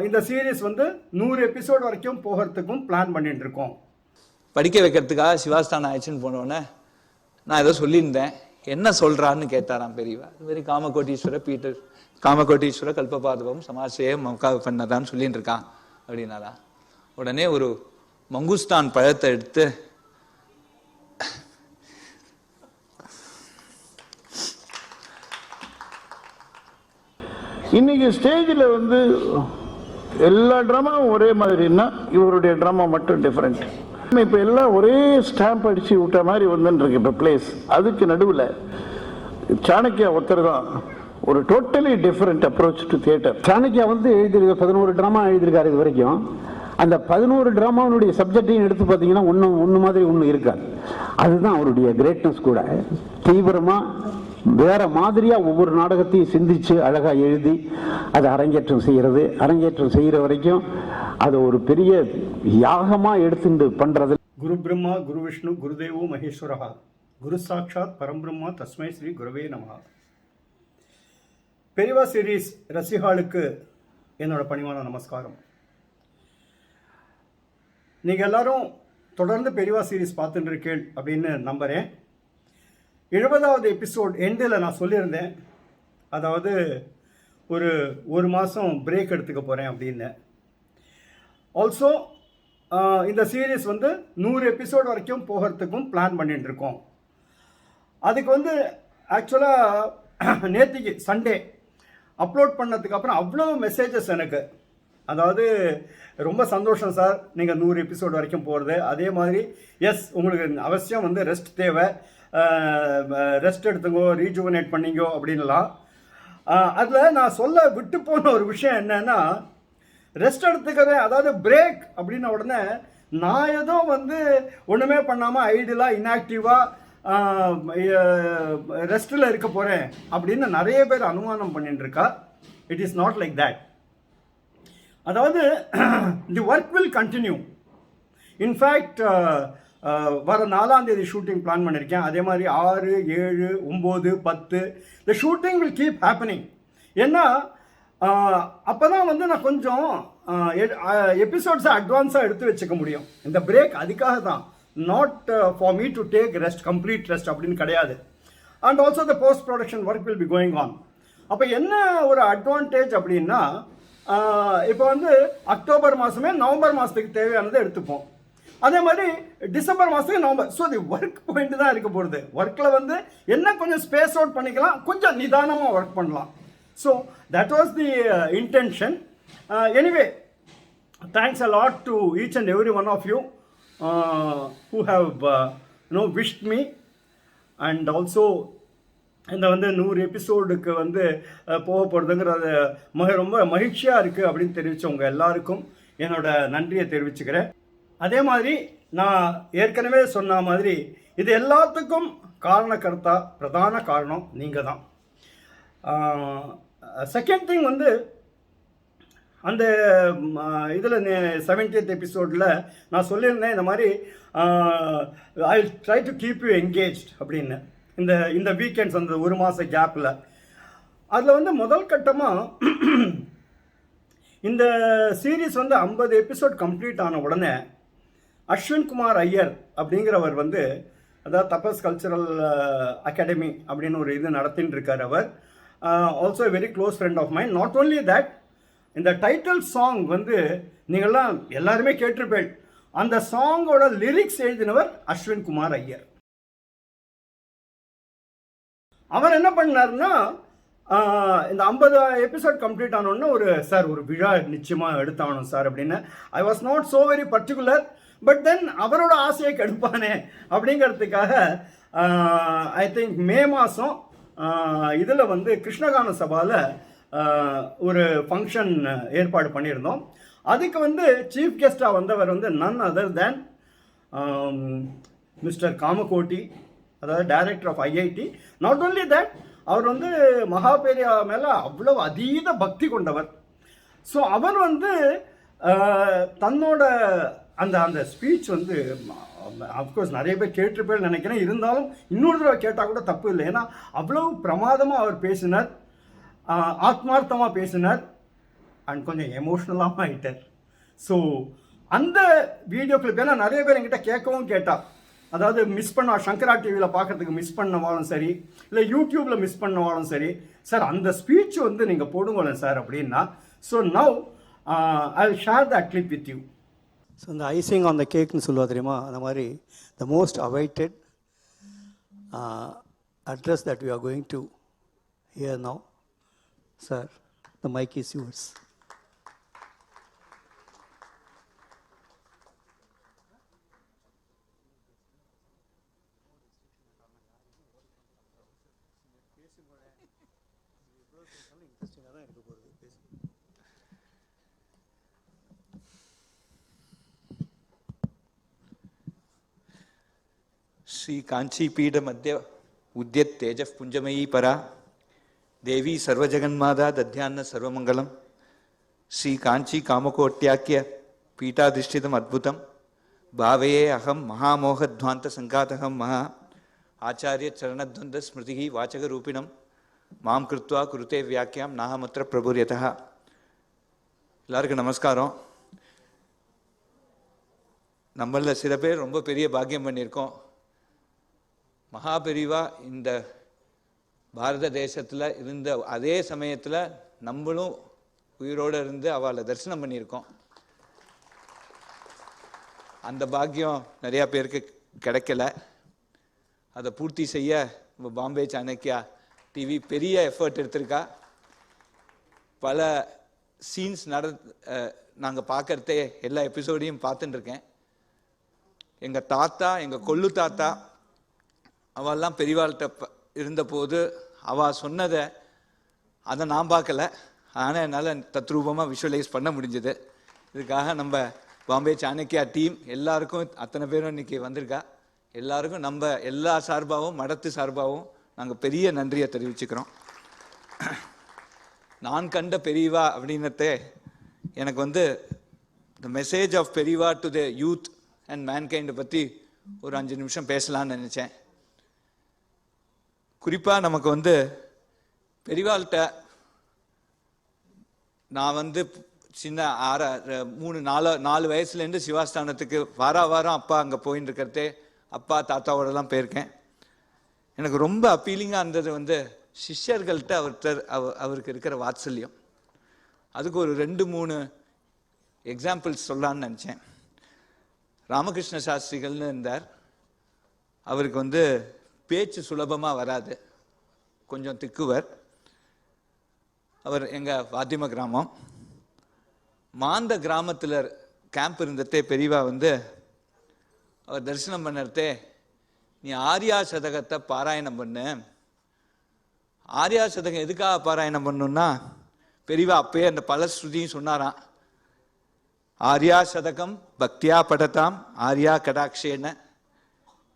இந்த சீரீஸ் வந்து 100 எபிசோட் வரைக்கும் போகிறதுக்கும் பிளான் பண்ணிட்டு இருக்கோம். படிக்க வைக்கிறதுக்காக சிவாஸ்தானம் ஆயிடுச்சுன்னு போனோடனே நான் ஏதோ சொல்லியிருந்தேன், என்ன சொல்கிறான்னு கேட்டாராம் பெரியவா. இது மாதிரி காமகோட்டீஸ்வர பீட்டர் காமகோட்டீஸ்வர கல்பபாதவம் சமாசயம் பண்ணதான்னு சொல்லிட்டு இருக்கான் அப்படின்னாரா. உடனே ஒரு மங்குஸ்தான் பழத்தை எடுத்து இன்னைக்கு ஸ்டேஜில் வந்து எல்லா ட்ராமாவும் ஒரே மாதிரின்னா இவருடைய ட்ராமா மட்டும் டிஃப்ரெண்ட். இப்போ எல்லாம் ஒரே ஸ்டாம்ப் அடிச்சு விட்ட மாதிரி வந்துருக்கு இப்போ பிளேஸ். அதுக்கு நடுவில் சாணக்கியா ஒருத்தர் தான் ஒரு totally different approach to theatre. Chanakya வந்து எழுதியிருக்க 11 ட்ராமா எழுதியிருக்காரு இது வரைக்கும். அந்த 11 ட்ராமாவுடைய சப்ஜெக்டையும் எடுத்து பார்த்தீங்கன்னா ஒன்று மாதிரி ஒன்று இருக்காது. அதுதான் அவருடைய கிரேட்னஸ் கூட. தீவிரமாக வேற மாதிரியா ஒவ்வொரு நாடகத்தையும் சிந்திச்சு அழகா எழுதி அதை அரங்கேற்றம் செய்யறது. அரங்கேற்றம் செய்யற வரைக்கும் அது ஒரு பெரிய யாகமா எடுத்துட்டு பண்றது. குரு பிரம்மா குரு விஷ்ணு குருதேவோ மகேஸ்வரஹா குரு சாட்சாத் பரம்பிரம்மா தஸ்மை ஸ்ரீ குருவே நமஹா. பெரியவா சீரீஸ் ரசிகாளுக்கு என்னோட பணிவான நமஸ்காரம். நீங்கள் எல்லாரும் தொடர்ந்து பெரியவா சீரீஸ் பார்த்துட்டு இருக்கேன் அப்படின்னு நம்புகிறேன். 70வது எபிசோட் எண்டில் நான் சொல்லியிருந்தேன், அதாவது ஒரு மாதம் பிரேக் எடுத்துக்க போகிறேன் அப்படின்னு. ஆல்சோ இந்த சீரீஸ் வந்து 100 எபிசோட் வரைக்கும் போகிறதுக்கும் பிளான் பண்ணிட்டு இருக்கோம். அதுக்கு வந்து ஆக்சுவலாக நேற்றுக்கு சண்டே அப்லோட் பண்ணதுக்கு அப்புறம் அவ்வளோ மெசேஜஸ் எனக்கு. அதாவது ரொம்ப சந்தோஷம் சார் நீங்கள் 100 எபிசோட் வரைக்கும் போகிறது. அதே மாதிரி எஸ் உங்களுக்கு அவசியம் வந்து ரெஸ்ட் தேவை, ரெஸ்ட் எடுத்துங்கோ, ரீஜுவனேட் பண்ணிங்கோ அப்படின்லாம். அதில் நான் சொல்ல விட்டு போன ஒரு விஷயம் என்னன்னா, ரெஸ்ட் எடுத்துக்கிறேன் அதாவது பிரேக் அப்படின்ன உடனே நான் ஏதோ வந்து ஒன்றுமே பண்ணாமல் ஐடியலாக இன்ஆக்டிவாக ரெஸ்ட்டில் இருக்க போகிறேன் அப்படின்னு நிறைய பேர் அனுமானம் பண்ணிட்டு இருக்கா. It is not like that. அதாவது the work will continue. In fact வர 4ஆம் தேதி ஷூட்டிங் பிளான் பண்ணியிருக்கேன். அதே மாதிரி 6, 7, 9, 10 த ஷூட்டிங் வில் கீப் ஹேப்பனிங். ஏன்னா அப்போ தான் வந்து நான் கொஞ்சம் எபிசோட்ஸை அட்வான்ஸாக எடுத்து வச்சுக்க முடியும். இந்த பிரேக் அதுக்காக தான், not for me to take rest, complete rest அப்படின்னு கிடையாது. And also the post production work will be going on. அப்போ என்ன ஒரு அட்வான்டேஜ் அப்படின்னா, இப்போ வந்து அக்டோபர் மாதமே நவம்பர் மாதத்துக்கு தேவையானதை எடுத்துப்போம். அதே மாதிரி டிசம்பர் மாதத்துக்கு November. So the work point தான் இருக்க போகிறது. ஒர்க்கில் வந்து என்ன கொஞ்சம் ஸ்பேஸ் அவுட் பண்ணிக்கலாம், கொஞ்சம் நிதானமாக ஒர்க் பண்ணலாம். So that was the intention. Anyway thanks a lot to each and every one of you who have wished me, and also இந்த வந்து 100 எபிசோடுக்கு வந்து போக போகிறதுங்கிறது ரொம்ப மகிழ்ச்சியாக இருக்குது அப்படின்னு தெரிவித்தவங்க எல்லாருக்கும் என்னோட நன்றியை தெரிவிச்சுக்கிறேன். அதே மாதிரி நான் ஏற்கனவே சொன்ன மாதிரி இது எல்லாத்துக்கும் காரணக்கர்த்தா, பிரதான காரணம் நீங்கள் தான். செகண்ட் திங் வந்து அந்த இதில் 70th எபிசோடில் நான் சொல்லியிருந்தேன் இந்த மாதிரி I try to keep you engaged அப்படின்னு. இந்த வீக்கெண்ட்ஸ் அந்த ஒரு மாத கேப்பில் அதில் வந்து முதல் கட்டமாக இந்த சீரீஸ் வந்து 50 எபிசோட் கம்ப்ளீட் ஆன உடனே அஸ்வின் குமார் ஐயர் அப்படிங்கிறவர் வந்து, அதாவது தபஸ் கல்ச்சரல் அகாடமி அப்படின்னு ஒரு இது நடத்தின்னு இருக்கார் அவர். Also very close friend of mind. Not only that, இந்த டைட்டில் சாங் வந்து நீங்கள்லாம் எல்லாருமே கேட்டிருப்பேன். அந்த சாங்கோட லிரிக்ஸ் எழுதினவர் அஸ்வின் குமார் ஐயர். அவர் என்ன பண்ணார்னா, இந்த 50 எபிசோட் கம்ப்ளீட் ஆனோடனே ஒரு விழா நிச்சயமாக எடுத்தாகணும் சார் அப்படின்னு. I was not so very particular, but then அவரோட ஆசையை கெடுப்பானே அப்படிங்கிறதுக்காக ஐ திங்க் மே மாதம் இதில் வந்து கிருஷ்ணகான சபாவில் ஒரு ஃபங்க்ஷன் ஏற்பாடு பண்ணியிருந்தோம். அதுக்கு வந்து சீஃப் கெஸ்டாக வந்தவர் வந்து none other than mister Kamakoti, அதாவது director of IIT. Not only that, அவர் வந்து மகாபெரியா மேலே அவ்வளோ அதீத பக்தி கொண்டவர். ஸோ அவர் வந்து தன்னோட அந்த ஸ்பீச் வந்து அஃப்கோர்ஸ் நிறைய பேர் கேட்டிருப்பேன்னு நினைக்கிறேன். இருந்தாலும் இன்னொரு தடவை கேட்டால் கூட தப்பு இல்லை. ஏன்னா அவ்வளோ பிரமாதமாக அவர் பேசினார், ஆத்மார்த்தமாக பேசினார். அண்ட் கொஞ்சம் எமோஷ்னலாகவும் ஆகிட்டார். ஸோ அந்த வீடியோ கிளிப் ஏன்னா நிறைய பேர் என்கிட்ட கேட்கவும் கேட்டா, அதாவது மிஸ் பண்ண சங்கரா டிவியில் பார்க்கறதுக்கு மிஸ் பண்ணவாலும் சரி, இல்லை யூடியூப்பில் மிஸ் பண்ணவாலும் சரி, சார் அந்த ஸ்பீச் வந்து நீங்கள் போடுங்களேன் சார் அப்படின்னா. So now I will share that clip with you. So இந்த ஐசிங் ஆன் த கேக்னு சொல்லுவா தெரியுமா, அந்த மாதிரி the most awaited address that we are going to hear now. Sir, the mic is yours. Shri Kanchi पीठ मध्य उद्यत तेजः पुंजमयी परा देवी सर्वजगन्माता दध्यान्न सर्वमंगलम श्री कांची कामकोट्याख्य पीठाधिष्ठितम अद्भुतम भावये अहम महामोहध्वांत संघातहम महा आचार्य चरणद्वंद स्मृति वाचक रूपिणम माम कृत्वा कुरुते व्याख्याम नाहमत्र प्रभुर्यतः. எல்லாருக்கும் நமஸ்காரம். நம்மள சில பேர் ரொம்ப பெரிய பாக்கியம் பண்ணியிருக்கோம். மகாபெரிவா இந்த பாரத தேசத்தில் இருந்த அதே சமயத்தில் நம்மளும் உயிரோடு இருந்து அவளை தரிசனம் பண்ணியிருக்கோம். அந்த பாக்கியம் நிறையா பேருக்கு கிடைக்கல. அதை பூர்த்தி செய்ய நம்ம பாம்பே சாணக்கியா டிவி பெரிய எஃபர்ட் எடுத்திருக்கா. பல சீன்ஸ் நாங்கள் பார்க்குறதே எல்லா எபிசோடையும் பார்த்துட்டு இருக்கேன். எங்கள் தாத்தா, எங்கள் கொள்ளு தாத்தா அவெல்லாம் பெரியவாள்கிட்ட இருந்தபோது அவள் சொன்னதை அதை நான் பார்க்கல, ஆனால் என்னால் தத்ரூபமாக விஷுவலைஸ் பண்ண முடிஞ்சது. இதுக்காக நம்ம பாம்பே சாணக்கியா டீம் எல்லாருக்கும், அத்தனை பேரும் இன்றைக்கி வந்திருக்கா, எல்லாருக்கும் நம்ம எல்லா சார்பாகவும் மடத்து சார்பாகவும் நாங்கள் பெரிய நன்றியை தெரிவிச்சுக்கிறோம். நான் கண்ட பெரியவா அப்படின்னதே எனக்கு வந்து த மெசேஜ் ஆஃப் பெரியவா டு த யூத் அண்ட் மேன்கைண்டை பற்றி ஒரு 5 நிமிஷம் பேசலான்னு நினச்சேன். குறிப்பாக நமக்கு வந்து பெரியவாள்கிட்ட நான் வந்து சின்ன 4 வயசுலேருந்து சிவாஸ்தானத்துக்கு வாரம் அப்பா அங்கே போயின்னு இருக்கிறதே, அப்பா தாத்தாவோடலாம் போயிருக்கேன். எனக்கு ரொம்ப அப்பீலிங்காக இருந்தது வந்து சிஷ்யர்கள்ட்ட அவருக்கு இருக்கிற வாத்சல்யம். அதுக்கு ஒரு 2-3 எக்ஸாம்பிள்ஸ் சொல்லலான்னு நினச்சேன். ராமகிருஷ்ண சாஸ்திரிகள்னு இருந்தார். அவருக்கு வந்து பேச்சு சுலபமாக வராது, கொஞ்சம் திக்குவர். அவர் எங்கள் வாத்திம கிராமம். மாந்த கிராமத்தில் கேம்ப் இருந்ததே பெரியவா வந்து அவர் தரிசனம் பண்ணறதே, நீ ஆர்யா சதகத்தை பாராயணம் பண்ணு. ஆர்யா சதகம் எதுக்காக பாராயணம் பண்ணுன்னா, பெரியவா அப்பயே அந்த பல ஸ்ருதியும் சொன்னாராம். ஆர்யா சதகம் பக்தியா படதாம் ஆர்யா கடாட்சேன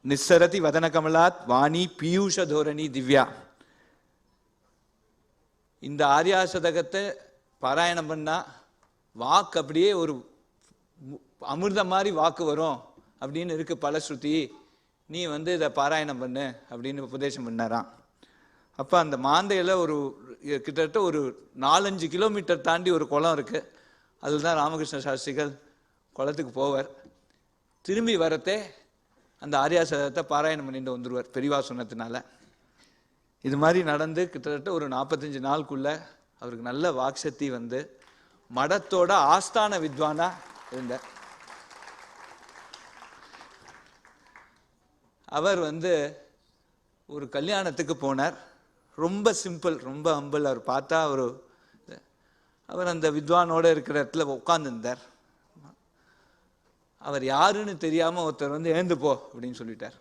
நிஸ்ஸரதி வதன கமலாத் வாணி பியூஷ தோரணி திவ்யா. இந்த ஆர்யா சதகத்தை பாராயணம் பண்ணா வாக்கு அப்படியே ஒரு அமிர்த மாதிரி வாக்கு வரும் அப்படின்னு இருக்கு பல ஸ்ருதி. நீ வந்து இதை பாராயணம் பண்ணு அப்படின்னு உபதேசம் பண்ணாராம். அப்போ அந்த மாந்தையில் ஒரு கிட்டத்தட்ட ஒரு 4-5 கிலோமீட்டர் தாண்டி ஒரு குளம் இருக்குது. அதில் தான் ராமகிருஷ்ண சாஸ்திரிகள் குளத்துக்கு போவார். திரும்பி வரத்தே அந்த ஆர்யா சதகத்தை பாராயணம் பண்ணிட்டு வந்துடுவார் பெரியவா சொன்னதுனால. இது மாதிரி நடந்து கிட்டத்தட்ட ஒரு 45 நாளுக்குள்ள அவருக்கு நல்ல வாக்சக்தி வந்து மடத்தோட ஆஸ்தான வித்வானா இருந்தார். அவர் வந்து ஒரு கல்யாணத்துக்கு போனார். ரொம்ப சிம்பிள், ரொம்ப ஹம்பிள். அவர் பார்த்தா அவர் அந்த வித்வானோடு இருக்கிற இடத்துல உட்காந்துருந்தார். அவர் யாருன்னு தெரியாமல் ஒருத்தர் வந்து எழுந்து போ அப்படின்னு சொல்லிட்டார்.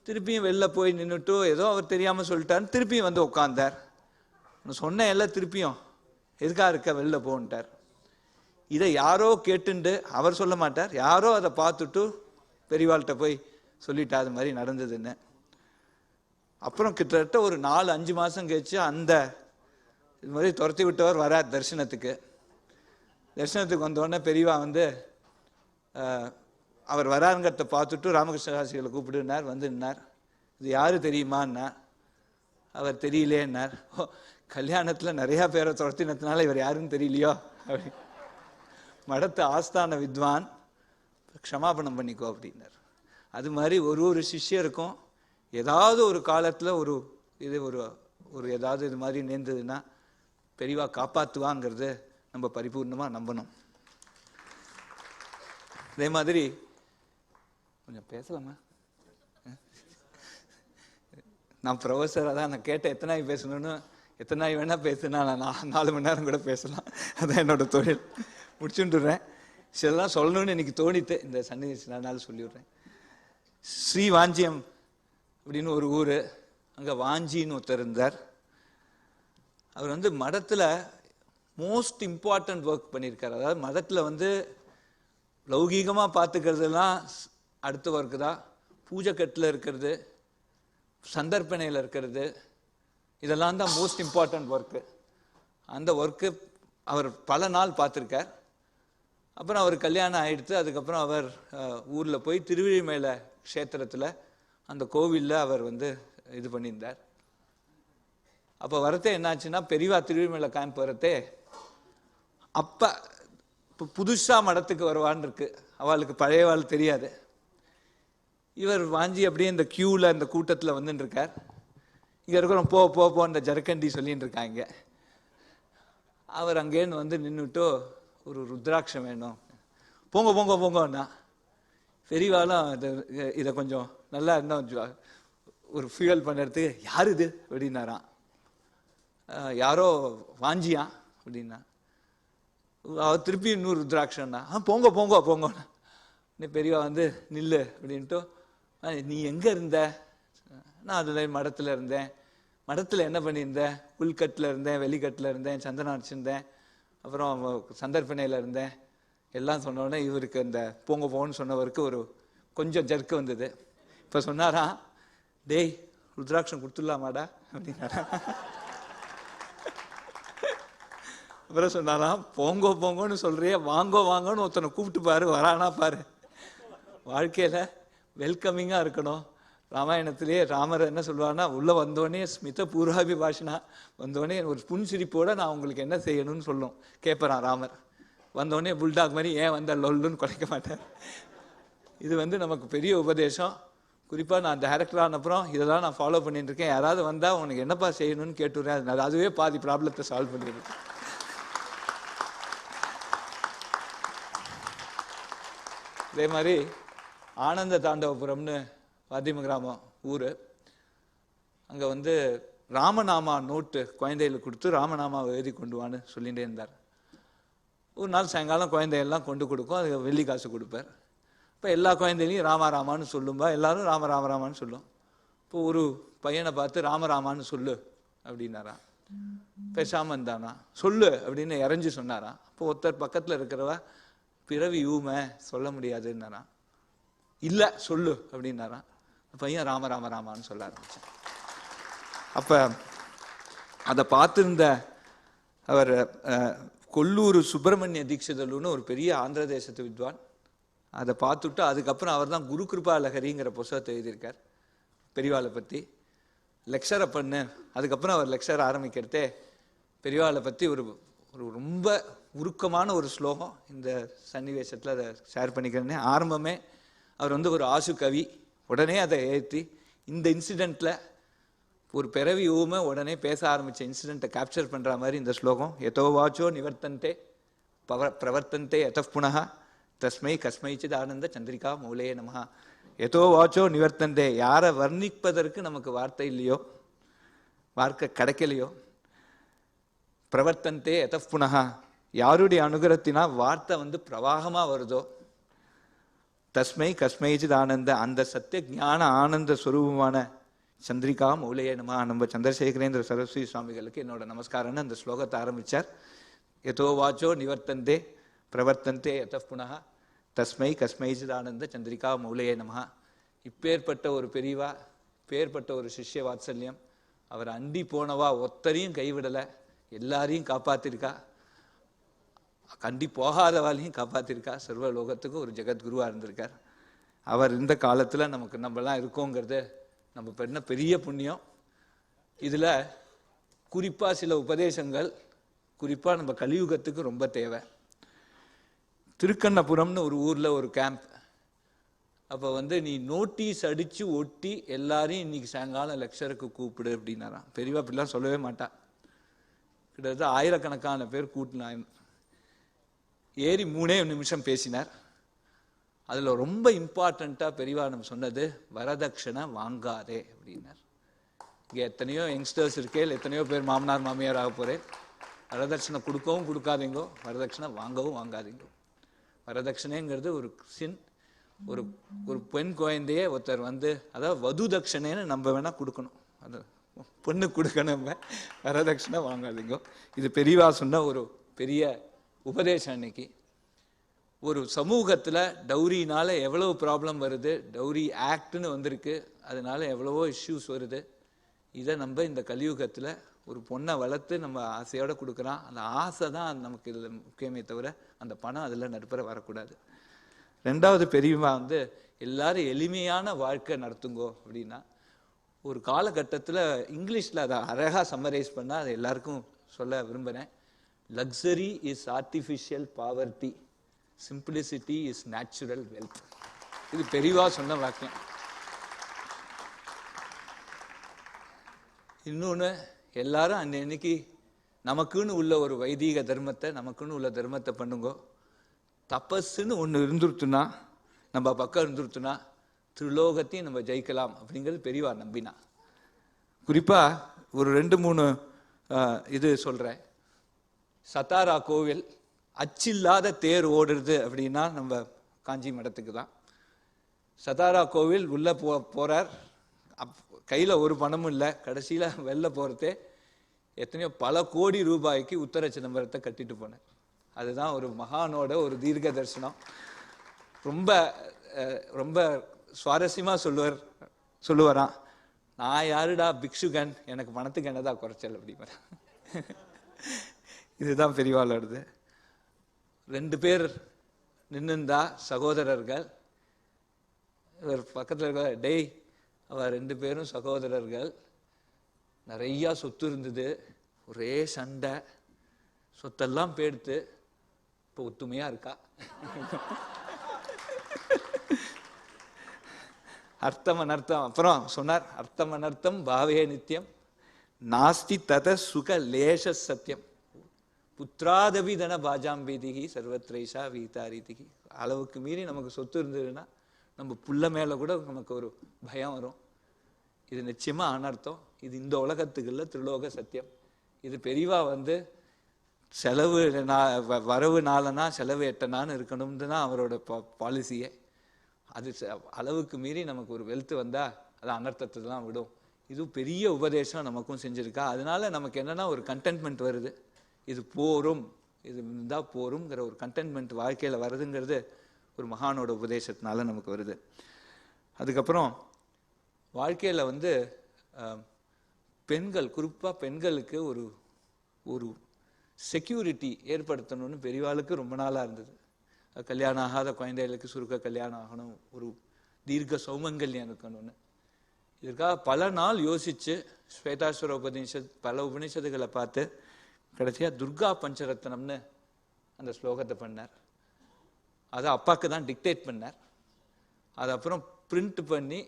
திருப்பியும் வெளில போய் நின்றுட்டு ஏதோ அவர் தெரியாமல் சொல்லிட்டார். திருப்பியும் வந்து உட்காந்தார். சொன்ன எல்லாம் திருப்பியும் எதுக்காக இருக்க வெளில போன்ட்டார். இதை யாரோ கேட்டுண்டு அவர் சொல்ல மாட்டார், யாரோ அதை பார்த்துட்டு பெரியவாள்கிட்ட போய் சொல்லிட்டா அது மாதிரி நடந்ததுன்னு. அப்புறம் கிட்டத்தட்ட ஒரு 4-5 மாதம் கழிச்சு அந்த இது மாதிரி துரத்தி விட்டவர் வரார் தரிசனத்துக்கு. தரிசனத்துக்கு வந்தோடனே பெரியவா வந்து அவர் வராருங்கிறத பார்த்துட்டு ராமகிருஷ்ண சாஸ்திரிகளை கூப்பிடுனார். வந்து நின்னார். இது யாரு தெரியுமான்னா, அவர் தெரியலேன்னார். கல்யாணத்தில் நிறையா பேரை துரத்தினதுனால இவர் யாருன்னு தெரியலையோ அப்படி மடத்து ஆஸ்தான வித்வான் க்ஷமாபணம் பண்ணிக்கோ அப்படின்னார். அது மாதிரி ஒரு சிஷ்யருக்கும் ஏதாவது ஒரு காலத்தில் ஒரு ஏதாவது இது மாதிரி நேர்ந்ததுன்னா பெரியவா காப்பாற்றுவாங்கிறது நம்ம பரிபூர்ணமாக நம்பணும். அதே மாதிரி கொஞ்சம் பேசலாமா? நான் ப்ரொஃபஸராக தான் நான் கேட்டேன் எத்தனை நாய் பேசணும்னு. எத்தனை நாய் வேணால் பேசுனா நான் 4 மணி நேரம் கூட பேசலாம். அதான் என்னோட தொழில். முடிச்சுட்டுறேன். சிலலாம் சொல்லணும்னு எனக்கு தோணித்து, இந்த சன்னிதினால சொல்லிவிடுறேன். ஸ்ரீ வாஞ்சியம் அப்படின்னு ஒரு ஊர், அங்கே வாஞ்சின்னு ஒருத்தர் இருந்தார். அவர் வந்து மடத்தில் மோஸ்ட் இம்பார்ட்டன்ட் ஒர்க் பண்ணியிருக்கார். அதாவது மதத்தில் வந்து லௌகீகமாக பார்த்துக்கிறதுலாம் அடுத்த ஒர்க்கு தான். பூஜை கட்டில் இருக்கிறது, சந்தர்ப்பணையில் இருக்கிறது, இதெல்லாம் தான் மோஸ்ட் இம்பார்ட்டன்ட் ஒர்க்கு. அந்த ஒர்க்கு அவர் பல நாள் பார்த்துருக்கார். அப்புறம் அவர் கல்யாணம் ஆகிடுத்து. அதுக்கப்புறம் அவர் ஊரில் போய் திருவிழிமலை க்ஷேத்திரத்தில் அந்த கோவிலில் அவர் வந்து இது பண்ணியிருந்தார். அப்போ வரத்தே என்னாச்சுன்னா, பெரியவா திருவிழிமலை கேம்ப் வரத்தே அப்போ இப்போ புதுசாக மடத்துக்கு வருவான்னு இருக்கு. அவளுக்கு பழைய வாழ் தெரியாது. இவர் வாஞ்சி அப்படியே இந்த க்யூவில் இந்த கூட்டத்தில் வந்துன்னு இருக்கார். இங்கே இருக்கிறோம் போ அந்த ஜர்க்கண்டி சொல்லின்னு இருக்காங்க. அவர் அங்கேருந்து வந்து நின்றுட்டோ, ஒரு ருத்ராட்சம் வேணும், போங்கண்ணா. பெரியவாலும் இதை கொஞ்சம் நல்லா இன்னும் ஒரு ஃபியூல் பண்ணுறதுக்கு, யார் இது அப்படின்னாராம். யாரோ வாஞ்சியா அப்படின்னா. அவர் திருப்பி இன்னொரு ருத்ராட்சம்னா, போங்கண்ணா. பெரியவா வந்து நில்லு அப்படின்ட்டு, நீ எங்கே இருந்த? நான் அதில் மடத்தில் இருந்தேன். மடத்தில் என்ன பண்ணியிருந்தேன்? உள்கட்டில் இருந்தேன், வெளிக்கட்டில் இருந்தேன், சந்தனம் அடிச்சிருந்தேன், அப்புறம் சந்தர்ப்பணையில் இருந்தேன் எல்லாம் சொன்னோடனே இவருக்கு இந்த போங்கன்னு சொன்னவருக்கு ஒரு கொஞ்சம் ஜர்க்கு வந்தது. இப்போ சொன்னாரா, டேய் ருத்ராட்சம் கொடுத்துடலாமாடா அப்படின்னாரா. அப்புறம் சொன்னாராம், போங்கன்னு சொல்றியே, வாங்கன்னு ஒருத்தனை கூப்பிட்டு பாரு, வரானா பாரு. வாழ்க்கையில் வெல்கமிங்காக இருக்கணும். ராமாயணத்திலேயே ராமர் என்ன சொல்லுவார்னா, உள்ளே வந்தோடனே ஸ்மித பூர்வாபி பாஷனா, வந்தோடனே ஒரு புன்சிரிப்போடு நான் உங்களுக்கு என்ன செய்யணும்னு சொல்லும் கேட்பறான் ராமர். வந்தோடனே புல்டாக் மாதிரி ஏன் வந்த லொல்லுன்னு குறைக்க மாட்டார். இது வந்து நமக்கு பெரிய உபதேசம். குறிப்பாக நான் டைரக்டர் ஆனப்புறம் இதெல்லாம் நான் ஃபாலோ பண்ணிட்டு இருக்கேன். யாராவது வந்தால் உனக்கு என்னப்பா செய்யணும்னு கேட்டுறேன். அதுவே பாதி ப்ராப்ளத்தை சால்வ் பண்ணிடுது. அதே மாதிரி ஆனந்த தாண்டவபுரம்னு வாத்திம கிராமம் ஊர், அங்கே வந்து ராமநாமா நோட்டு குழந்தைகளுக்கு கொடுத்து ராமநாமாவை எழுதி கொண்டு வான்னு சொல்லிகிட்டே இருந்தார். ஒரு நாள் சாயங்காலம் குழந்தையெல்லாம் கொண்டு கொடுக்கும், அது வெள்ளி காசு கொடுப்பார். இப்போ எல்லா குழந்தைகளையும் ராமாராமான்னு சொல்லும்பா, எல்லாரும் ராமராமராமான்னு சொல்லும். இப்போ ஒரு பையனை பார்த்து ராமராமான்னு சொல்லு அப்படின்னாராம். பேசாமல் இருந்தானா. சொல்லு அப்படின்னு இறஞ்சி சொன்னாராம். இப்போ ஒருத்தர் பக்கத்தில் இருக்கிறவ, பிறவி ஊமை சொல்ல முடியாதுன்னாராம். இல்லை சொல்லு அப்படின்னாராம். பையன் ராமராமராமான்னு சொல்ல ஆரம்பித்தான். அப்போ அதை பார்த்துருந்த அவர் கொல்லூர் சுப்பிரமணிய தீட்சிதர்னு ஒரு பெரிய ஆந்திர தேசத்து வித்வான், அதை பார்த்துட்டு அதுக்கப்புறம் அவர் தான் குரு கிருபா லஹரிங்கிற புஸ்தகத்தை எழுதியிருக்கார் பெரியவாளை பற்றி. லெக்சரை பண்ணு. அதுக்கப்புறம் அவர் லெக்சர் ஆரம்பிக்கிறதே பெரியவாளை பற்றி ஒரு ரொம்ப உருக்கமான ஒரு ஸ்லோகம் இந்த சன்னிவேசத்தில் அதை ஷேர் பண்ணிக்கிறேன்னு. ஆரம்பமே அவர் வந்து ஒரு ஆசு கவி, உடனே அதை ஏற்றி இந்த இன்சிடெண்ட்டில் ஒரு பிறவி ஊமை உடனே பேச ஆரம்பித்த இன்சிடெண்ட்டை கேப்சர் பண்ணுற மாதிரி இந்த ஸ்லோகம். எதோ வாச்சோ நிவர்த்தந்தே பிரவர்த்தந்தே யதப் புனः தஸ்மை கஸ்மைச்சித் ஆனந்த சந்திரிகா மூலையே நமஹ. எதோ வாச்சோ நிவர்த்தந்தே, யாரை வர்ணிப்பதற்கு நமக்கு வார்த்தை இல்லையோ, வார்த்தை கிடைக்கலையோ, பிரவர்த்தந்தே யதப் புனः, யாருடைய அனுகிரகத்தினா வார்த்தை வந்து பிரவாகமாக வருதோ, தஸ்மை கஸ்மைச்சித் ஆனந்த, அந்த சத்திய ஞான ஆனந்த ஸ்வரூபமான சந்திரிகா மௌலையே நம. நம்ம சந்திரசேகரேந்திர சரஸ்வதி சுவாமிகளுக்கு என்னோட நமஸ்காரம்னு அந்த ஸ்லோகத்தை ஆரம்பித்தார். எதோ வாச்சோ நிவர்த்தந்தே பிரவர்த்தந்தே யதப் புனः தஸ்மை கஸ்மைச்சித் ஆனந்த சந்திரிகா மௌலையே நம. இப்பேற்பட்ட ஒரு பெரியவா, இப்பேற்பட்ட ஒரு சிஷ்ய வாத்சல்யம், அவர் அண்டி போனவா ஒத்தரையும் கைவிடலை, எல்லாரையும் காப்பாற்றிருக்கா, கண்டி போகாதவாளையும் காப்பாற்றிருக்கா, சர்வ லோகத்துக்கும் ஒரு ஜெகத்குருவாக இருந்திருக்கார். அவர் இந்த காலத்தில் நம்மலாம் இருக்கோங்கிறது நம்ம பண்ண பெரிய புண்ணியம். இதில் குறிப்பாக சில உபதேசங்கள் குறிப்பாக நம்ம கலியுகத்துக்கு ரொம்ப தேவை. திருக்கண்ணபுரம்னு ஒரு ஊரில் ஒரு கேம்ப். அப்போ நீ நோட்டீஸ் அடித்து ஒட்டி எல்லாரையும் இன்னைக்கு சாயங்காலம் லெக்சருக்கு கூப்பிடு அப்படின்னாராம். பெரியவா அப்படிலாம் சொல்லவே மாட்டா. கிட்டத்தட்ட ஆயிரக்கணக்கான பேர் கூட்டினார். ஏறி 3 நிமிஷம் பேசினார். அதில் ரொம்ப இம்பார்ட்டண்ட்டாக பெரியவா நம்ம சொன்னது வரதட்சணை வாங்காதே அப்படின்னார். இங்கே எத்தனையோ யங்ஸ்டர்ஸ் இருக்கே, எத்தனையோ பேர் மாமனார் மாமியார் ஆக போகிறேன். வரதட்சணை கொடுக்கவும் கொடுக்காதீங்கோ, வரதட்சணை வாங்கவும் வாங்காதீங்கோ. வரதட்சணைங்கிறது ஒரு சின். ஒரு ஒரு பெண் குழந்தையே ஒருத்தர் அதாவது வது தட்சணைன்னு நம்ம வேணா கொடுக்கணும், அது பொண்ணு கொடுக்கணும். வரதட்சணை வாங்காதீங்கோ. இது பெரியவா சொன்ன ஒரு பெரிய உபதேசம். இன்னைக்கு ஒரு சமூகத்தில் டௌரினால எவ்வளவு ப்ராப்ளம் வருது, டௌரி ஆக்ட்னு வந்திருக்கு, அதனால எவ்வளவோ இஷ்யூஸ் வருது. இதை நம்ம இந்த கலியுகத்தில் ஒரு பொண்ணை வளர்த்து நம்ம ஆசையோடு கொடுக்குறான். அந்த ஆசை தான் நமக்கு இதில் முக்கியமே தவிர அந்த பணம் அதில் நடுப்புற வரக்கூடாது. 2வது பெரியவா எல்லாரும் எளிமையான வாழ்க்கை நடத்துங்கோ அப்படின்னா, ஒரு காலகட்டத்தில் இங்கிலீஷில் அதை அழகாக சம்மரைஸ் பண்ணால் அதை எல்லாருக்கும் சொல்ல விரும்புகிறேன். Luxury is artificial poverty, simplicity is natural wealth. இது பெரியவா சொன்ன வாக்கியம். இன்னொன்று, எல்லாரும் அன்னைக்கு நமக்குன்னு உள்ள ஒரு வைதீக தர்மத்தை, நமக்குன்னு உள்ள தர்மத்தை பண்ணுங்கோ. தபஸ்ன்னு ஒன்று இருந்துருத்துனா, நம்ம பக்கம் இருந்துருத்துனா திருலோகத்தையும் நம்ம ஜெயிக்கலாம் அப்படிங்கிறது பெரியவா நம்பினா. குறிப்பாக ஒரு 2-3 இது சொல்கிறேன். சத்தாரா கோவில் அச்சில்லாத தேர் ஓடுறது அப்படின்னா நம்ம காஞ்சி மடத்துக்கு தான். சத்தாரா கோவில் உள்ளே போகிறார், கையில் ஒரு பணமும் இல்லை. கடைசியில் வெளில போகிறதே எத்தனையோ பல கோடி ரூபாய்க்கு உத்தர சிதம்பரத்தை கட்டிட்டு போனார். அதுதான் ஒரு மகானோட ஒரு தீர்க்க தரிசனம். ரொம்ப ரொம்ப சுவாரஸ்யமாக சொல்லுவாராம், நான் யாருடா பிக்ஷுகன், எனக்கு பணத்துக்கு என்னதான் குறைச்சல் அப்படிங்கிற. இதுதான் பெரியவாளோடது. 2 பேர் நின்றுந்தா சகோதரர்கள். இவர் பக்கத்தில் இருக்க, டேய் அவர் 2 பேரும் சகோதரர்கள், நிறையா சொத்து இருந்தது, ஒரே சண்டை, சொத்தெல்லாம் போயிடுத்து, இப்போ ஒத்துமையா இருக்கா. அர்த்தம் அனர்த்தம். அப்புறம் சொன்னார், அர்த்தம் அனர்த்தம் பாவே நித்தியம் நாஸ்தி தத சுக லேஷ சத்தியம் புத்திராதபி தன பாஜாம்பீதிகி சர்வத்ரைஷா வீதாரீதிகி. அளவுக்கு மீறி நமக்கு சொத்து இருந்ததுன்னா நம்ம புள்ள மேல கூட நமக்கு ஒரு பயம் வரும். இது நிச்சயமா அனர்த்தம். இது இந்த உலகத்துக்குள்ள திருலோக சத்தியம். இது பெரியவா செலவு வரவு 4 செலவு 8 இருக்கணும்னு தான் அவரோட பாலிசியே. அது அளவுக்கு மீறி நமக்கு ஒரு வெல்த் வந்தால் அது அனர்த்தத்தை தான் விடும். இது பெரிய உபதேசம் நமக்கும் செஞ்சுருக்கா. அதனால நமக்கு என்னென்னா ஒரு கண்டென்ட்மெண்ட் வருது. இது போரும், இது இருந்தால் போருங்கிற ஒரு கண்டென்ட்மெண்ட் வாழ்க்கையில் வருதுங்கிறது ஒரு மகானோட உபதேசத்தினால நமக்கு வருது. அதுக்கப்புறம் வாழ்க்கையில் பெண்கள், குறிப்பாக பெண்களுக்கு ஒரு ஒரு செக்யூரிட்டி ஏற்படுத்தணும்னு பெரியவாளுக்கு ரொம்ப நாளாக இருந்தது. கல்யாணம் ஆகாத குழந்தைகளுக்கு சுருக்க கல்யாணம் ஆகணும், ஒரு தீர்க்க சௌமங்கல்யம் இருக்கணும்னு. இதற்காக பல நாள் யோசித்து ஸ்வேதாஸ்வர உபநிஷத் பல உபநிஷத்துகளை பார்த்து கடைசியாக துர்கா பஞ்சரத்னம்னு அந்த ஸ்லோகத்தை பண்ணார். அதை அப்பாவுக்கு தான் டிக்டேட் பண்ணார். அது அப்புறம் பிரிண்ட் பண்ணி,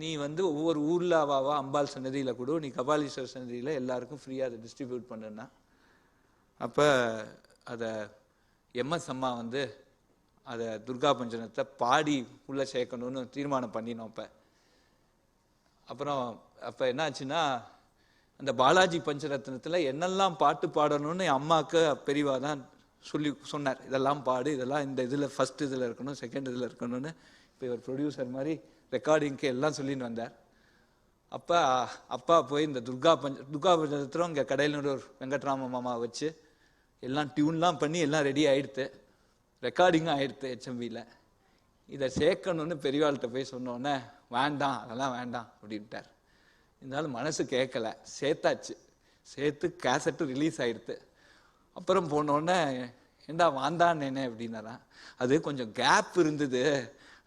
நீ ஒவ்வொரு ஊரில் அவாவா அம்பாள் சன்னதியில் கூட, நீ கபாலீஸ்வரர் சன்னதியில் எல்லாருக்கும் ஃப்ரீயாக அதை டிஸ்ட்ரிபியூட் பண்ணுன்னா. அப்போ அதை எம்எஸ் அம்மா அதை துர்கா பஞ்சனத்தை பாடி உள்ளே சேர்க்கணும்னு தீர்மானம் பண்ணினோம். அப்புறம் அப்போ என்னாச்சுன்னா, அந்த பாலாஜி பஞ்சரத்னத்தில் என்னெல்லாம் பாட்டு பாடணும்னு அம்மாவுக்கு பெரியவா தான் சொன்னார். இதெல்லாம் பாடு, இதெல்லாம் இந்த இதில் ஃபர்ஸ்ட் இதில் இருக்கணும், செகண்ட் இதில் இருக்கணும்னு. இப்போ இவர் ப்ரொடியூசர் மாதிரி ரெக்கார்டிங்க்கு எல்லாம் சொல்லின்னு வந்தார். அப்போ அப்பா போய் இந்த துர்கா பஞ்சரத்னம் இங்கே கடையில் ஒரு வெங்கட்ராம மாமா வச்சு எல்லாம் டியூன்லாம் பண்ணி எல்லாம் ரெடி ஆகிடுது, ரெக்கார்டிங்கும் ஆகிடுது HMVயில். இதை சேர்க்கணுன்னு பெரியவாள்கிட்ட போய் சொன்னோன்னே, வேண்டாம் அதெல்லாம் வேண்டாம் அப்படின்ட்டார். இருந்தாலும் மனசு கேட்கல, சேர்த்தாச்சு. சேர்த்து கேசட்டு ரிலீஸ் ஆகிடுது. அப்புறம் போனோடனே, ஏண்டா வாந்தானேனே அப்படின்னாரான். அது கொஞ்சம் கேப் இருந்தது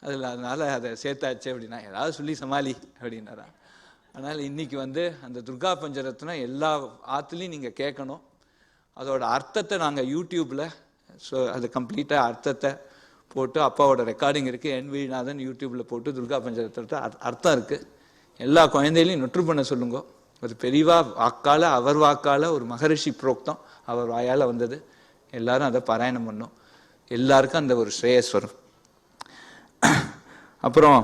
அதில், அதனால அதை சேர்த்தாச்சு அப்படின்னா, ஏதாவது சொல்லி சமாளி அப்படின்னாரான். அதனால் இன்னைக்கு வந்து அந்த துர்கா பஞ்சரத்னம் எல்லா ஆற்றுலையும் நீங்கள் கேட்கணும். அதோட அர்த்தத்தை நாங்கள் யூடியூப்பில் அது கம்ப்ளீட்டாக அர்த்தத்தை போட்டு, அப்பாவோட ரெக்கார்டிங் இருக்குது, என் வீநாதன் யூடியூப்பில் போட்டு துர்கா பஞ்சரத்னத்தை அர்த்தம் இருக்குது. எல்லா குழந்தைகளையும் நொற்று பண்ண சொல்லுங்க. அது பெரியவா வாக்கால், அவர் வாக்கால், ஒரு மகரிஷி புரோக்தம் அவர் வாயால் வந்தது. எல்லாரும் அதை பாராயணம் பண்ணோம். எல்லாருக்கும் அந்த ஒரு ஸ்ரேயஸ் வரும். அப்புறம்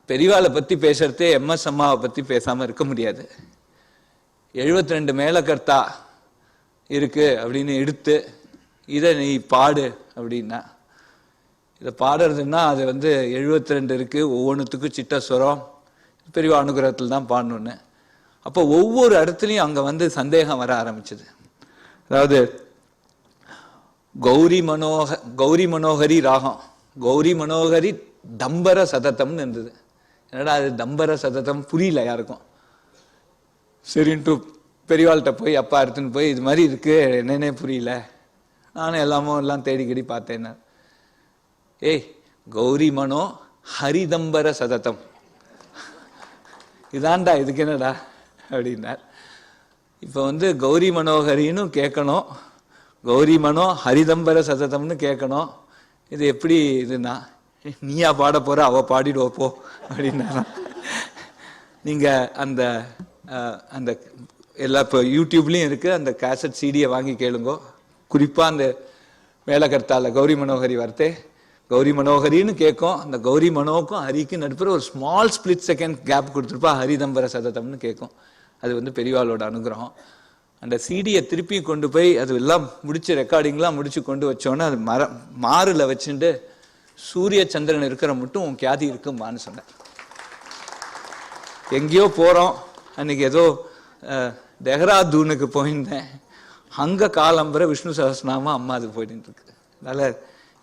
பெரியவாளை பற்றி பேசுறதே எம்எஸ் அம்மாவை பற்றி பேசாமல் இருக்க முடியாது. 72 மேலக்கர்த்தா இருக்கு அப்படின்னு எடுத்து இதை நீ பாடு அப்படின்னா, இதை பாடுறதுன்னா அது வந்து 72 இருக்கு, ஒவ்வொன்றுத்துக்கும் சிட்ட ஸ்வரம், பெரியவா அனுகிரகத்தில் தான் பாடணுன்னு. அப்போ ஒவ்வொரு இடத்துலையும் அங்கே வந்து சந்தேகம் வர ஆரம்பிச்சது. அதாவது கௌரி மனோகரி ராகம், கௌரி மனோகரி தம்பர சததம்னு இருந்தது. என்னடா அது தம்பர சததம் புரியல யாருக்கும். சரின்ட்டு பெரியவாள்கிட்ட போய் அப்பா எடுத்துன்னு போய் இது மாதிரி இருக்கு என்னன்னே புரியல, நானும் எல்லாம் தேடிக்கடி பார்த்தேன். ஏய் கௌரி மனோ ஹரிதம்பர சததம் இதான்டா, இதுக்கு என்னடா அப்படின்னார். இப்போ வந்து கௌரி மனோகரின்னு கேட்கணும், கௌரி மனோ ஹரிதம்பர சததம்னு கேட்கணும். இது எப்படி இதுன்னா, நீயா பாட போற, அவ பாடிடுவோ போ அப்படின்னா. நீங்க அந்த அந்த எல்லா இப்போ யூடியூப்லயும் இருக்கு, அந்த கேசட் சிடியை வாங்கி கேளுங்க. குறிப்பா அந்த மேலகர்த்தால கௌரி மனோகரி வார்த்தை கௌரி மனோகரின்னு கேட்கும். அந்த கௌரி மனோக்கும் ஹரிக்கும் நடுப்புற ஒரு ஸ்மால் ஸ்பிளிட் செகண்ட் கேப் கொடுத்துருப்பா, ஹரிதம்பர சததம்னு கேட்கும். அது வந்து பெரியவாளோட அனுகிரகம். அந்த சிடியை திருப்பி கொண்டு போய் அது எல்லாம் முடிச்சு ரெக்கார்டிங்லாம் முடிச்சு கொண்டு வச்சோன்னே அது மாறுல வச்சுட்டு சூரிய சந்திரன் இருக்கிற மட்டும் உன் கியாதி இருக்குமான்னு சொன்னேன். எங்கேயோ போகிறோம், அன்னைக்கு ஏதோ டெஹ்ராதூனுக்கு போயிருந்தேன். அங்கே காலம்பரை விஷ்ணு சஹஸ்ரநாமம் அம்மா அதுக்கு போயிட்டு இருக்கு. அதனால்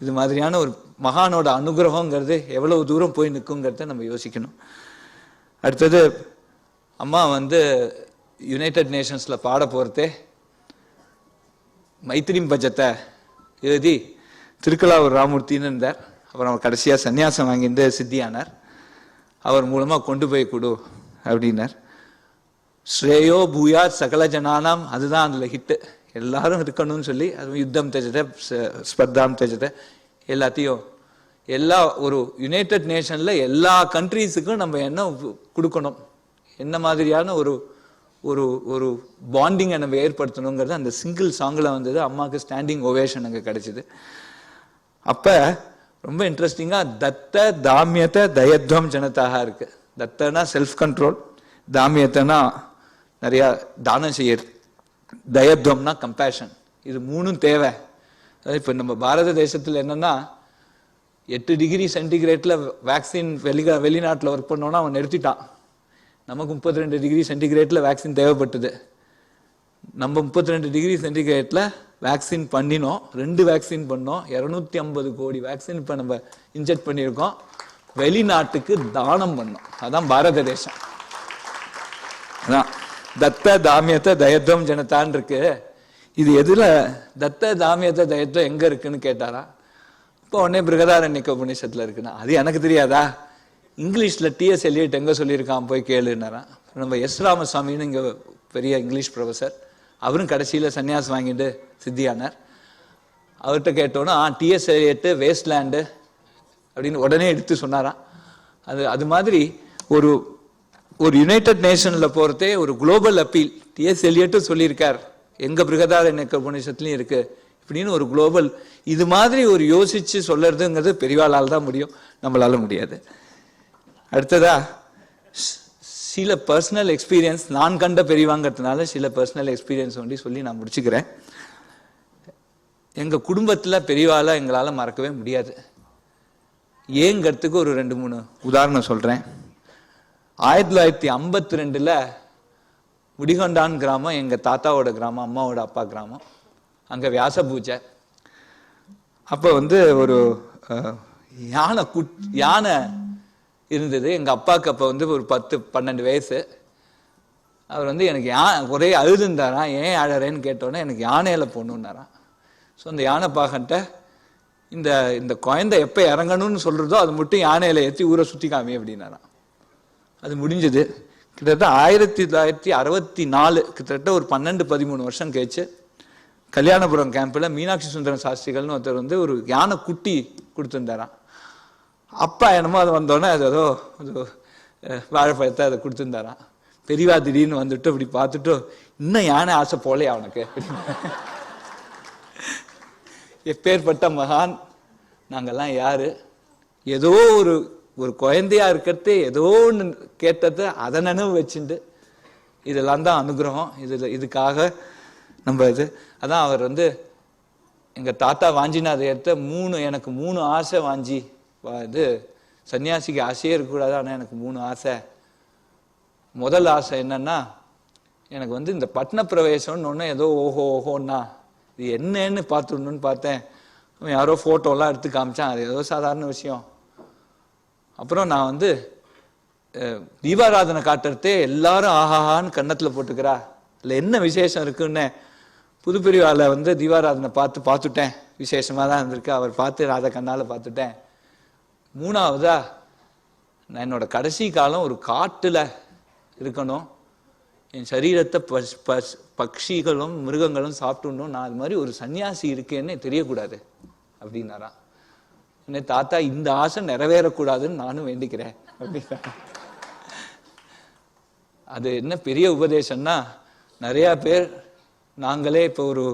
இது மாதிரியான ஒரு மகானோட அனுகிரகங்கிறது எவ்வளவு தூரம் போய் நிற்குங்கிறத நம்ம யோசிக்கணும். அடுத்தது அம்மா வந்து யுனைடெட் நேஷன்ஸில் பாட போகிறதே மைத்திரி பட்ஜத்தை எழுதி திருக்கலாவூர் ராமூர்த்தின்னு இருந்தார். அப்புறம் அவர் கடைசியாக சன்னியாசம் வாங்கிட்டு சித்தியானார். அவர் மூலமாக கொண்டு போய் கொடு அப்படின்னார். ஸ்ரேயோ பூயா சகல ஜனானாம், அதுதான் அதில் ஹிட்டு. எல்லாரும் இருக்கணும்னு சொல்லி அது யுத்தம் தெஜத்தை ஸ்பர்தாம் தெஜத்தை எல்லாத்தையும் எல்லா ஒரு யுனைடெட் நேஷனில் எல்லா கண்ட்ரீஸுக்கும் நம்ம என்ன கொடுக்கணும், என்ன மாதிரியான ஒரு ஒரு ஒரு பாண்டிங்கை நம்ம ஏற்படுத்தணுங்கிறது அந்த சிங்கிள் சாங்கில் வந்தது. அம்மாவுக்கு ஸ்டாண்டிங் ஓவேஷன் அங்கே கிடைச்சிது. அப்போ ரொம்ப இன்ட்ரெஸ்டிங்காக தத்த தாமியத்தை தயத்வம் ஜனதாக இருக்கு. தத்தனா செல்ஃப் கண்ட்ரோல், தாமியத்தைனா நிறையா தானம் செய்யறது, தயத்வம்னா கம்பேஷன். இது மூணும் தேவை. இப்போ நம்ம பாரத தேசத்தில் என்னன்னா 8 டிகிரி சென்டிகிரேட்ல வேக்சின் வெளிநாட்டில் ஒர்க் பண்ணோன்னா அவன் நிறுத்திட்டான். நமக்கு 32 டிகிரி சென்டிகிரேட்ல வேக்சின் தேவைப்பட்டது. நம்ம 32 டிகிரி சென்டிகிரேட்ல வேக்சின் பண்ணினோம், 2 வேக்சின் பண்ணோம், 250 கோடி வேக்சின் இப்போ நம்ம இன்ஜெக்ட் பண்ணியிருக்கோம். வெளிநாட்டுக்கு தானம் பண்ணோம். அதான் பாரத தேசம். அதான் தத்த தாமியத்தை தயத்வம் ஜனதான் இருக்கு. இது எதுல தத்த தாமியத்தை தயத்வம் எங்க இருக்குன்னு கேட்டாரா? இப்போ உடனே பிருகதாரண்யக்க உபநிஷத்துல இருக்குன்னா அது எனக்கு தெரியாதா? இங்கிலீஷ்ல டிஎஸ் எலியட் எங்க சொல்லியிருக்கான் போய் கேளுன்னாரா. நம்ம எஸ் ராமசாமின்னு இங்க பெரிய இங்கிலீஷ் ப்ரொஃபஸர், அவரும் கடைசியில சன்னியாசம் வாங்கிட்டு சித்தியானார். அவர்கிட்ட கேட்டோன்னா டிஎஸ் எலியட் வேஸ்ட்லேண்டு அப்படின்னு உடனே எடுத்து சொன்னாராம். அது மாதிரி ஒரு ஒரு யுனைடெட் நேஷன்ல போறதே ஒரு குளோபல் அப்பீல். டிஎஸ் எலியட்டும் சொல்லியிருக்கார், எங்க பிருகதாரண்யக்க உபநிஷத்துலயும் இருக்கு இப்படின்னு ஒரு குளோபல். இது மாதிரி ஒரு யோசிச்சு சொல்றதுங்கிறது பெரியவாளால் தான் முடியும், நம்மளால முடியாது. அடுத்ததா சில பர்சனல் எக்ஸ்பீரியன்ஸ், நான் கண்ட பெரியவாங்கிறதுனால சில பர்சனல் எக்ஸ்பீரியன்ஸ் ஒண்டி சொல்லி நான் முடிச்சுக்கிறேன். எங்க குடும்பத்துல பெரியவாளை எங்களால மறக்கவே முடியாது. ஏங்கிறதுக்கு ஒரு 2-3 உதாரணம் சொல்றேன். 1952ல முடிகொண்டான் கிராமம் எங்க தாத்தாவோட கிராமம், அம்மாவோட அப்பா கிராமம். அங்க வியாச பூஜை. அப்ப ஒரு யானை இருந்தது. எங்க அப்பாவுக்கு அப்ப ஒரு 10-12 வயசு. அவர் எனக்கு ஒரே அழுதுந்தாராம். ஏன் அழறேன்னு கேட்டோன்னே எனக்கு யானையில போகணுன்னாராம். ஸோ அந்த யானை பாகன்ட்ட இந்த குழந்தை எப்ப இறங்கணும்னு சொல்றதோ அது மட்டும் யானையில ஏற்றி ஊரை சுத்தி காமி அப்படின்னாராம். அது முடிஞ்சது. கிட்டத்தட்ட 1964 கிட்டத்தட்ட ஒரு 12-13 வருஷம் கழிச்சு கல்யாணபுரம் கேம்பில் மீனாட்சி சுந்தரம் சாஸ்திரிகள்னு ஒருத்தர் வந்து ஒரு யானை குட்டி கொடுத்துருந்தாராம். அப்பா என்னமோ அது வந்தோடனே அது ஏதோ வாழைப்பழத்தை அதை கொடுத்துருந்தாராம். பெரியவா திடீர்னு வந்துட்டு அப்படி பார்த்துட்டு, இன்னும் யானை ஆசை போலையா அவனுக்கு? எப்பேற்பட்ட மகான் நாங்கெல்லாம் யாரு? ஏதோ ஒரு குழந்தையா இருக்கிறதே ஏதோ ஒன்று கேட்டது அதை நினைவு வச்சுட்டு இதெல்லாம் தான் அனுகிரகம். இதுக்காக நம்ம அதான் அவர் வந்து எங்கள் தாத்தா வாஞ்சிநாதையர்கிட்ட எனக்கு 3 ஆசை வாஞ்சி சன்னியாசிக்கு ஆசையே இருக்கக்கூடாது, ஆனால் எனக்கு 3 ஆசை. முதல் ஆசை என்னன்னா, எனக்கு வந்து இந்த பட்ன பிரவேசம்னு ஒன்று ஏதோ ஓஹோன்னா இது என்னன்னு பார்த்துடணுன்னு பார்த்தேன். அவன் யாரோ ஃபோட்டோலாம் எடுத்து காமிச்சான், அது ஏதோ சாதாரண விஷயம். அப்புறம் நான் வந்து தீபாராதனை காட்டுறதே எல்லாரும் ஆஹாஹான்னு கன்னத்தில் போட்டுக்கிறா, இல்லை என்ன விசேஷம் இருக்குன்னு புதுப்பிரிவால வந்து தீபாராதனை பார்த்துட்டேன். விசேஷமாக தான் இருந்திருக்கு, அவர் பார்த்து அதை கண்ணால் பார்த்துட்டேன். 3ஆவதா, நான் என்னோட கடைசி காலம் ஒரு காட்டுல இருக்கணும், என் சரீரத்தை பட்சிகளும் மிருகங்களும் சாப்பிட்டுணும், நான் அது மாதிரி ஒரு சன்னியாசி இருக்கேன்னு தெரியக்கூடாது அப்படின்னாராம். தாத்தா இந்த ஆசை நிறைவேறக்கூடாதுன்னு நானும் வேண்டிக்கிறேன் அப்படின்னா. அது என்ன பெரிய உபதேசம்னா, நிறைய பேர் நாங்களே இப்போ ஒரு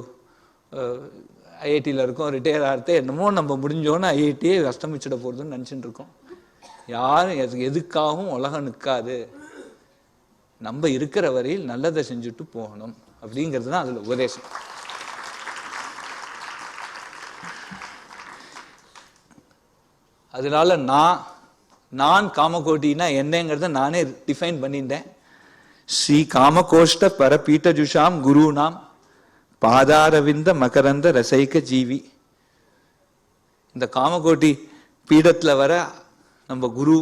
ஐஐடியில் இருக்கோம், ரிட்டையர் ஆகிறதே என்னமோ நம்ம முடிஞ்சோன்னு ஐஐடியே அஸ்தமிச்சிட போகிறதுன்னு நினச்சிட்டு இருக்கோம். யாரும் எதுக்காகவும் உலகம் நிற்காது, நம்ம இருக்கிற வரையில் நல்லதை செஞ்சுட்டு போகணும் அப்படிங்கிறது தான் அதில் உபதேசம். அதனால நான் காமகோட்டினா என்னங்கிறத நானே டிஃபைன் பண்ணிட்டேன். ஸ்ரீ காமகோஷ்ட பரபீட்ட ஜுஷாம் குருநாம் பாதாரவிந்த மகரந்த ரசைக்க ஜீவி. இந்த காமகோட்டி பீடத்தில் வர நம்ம குரு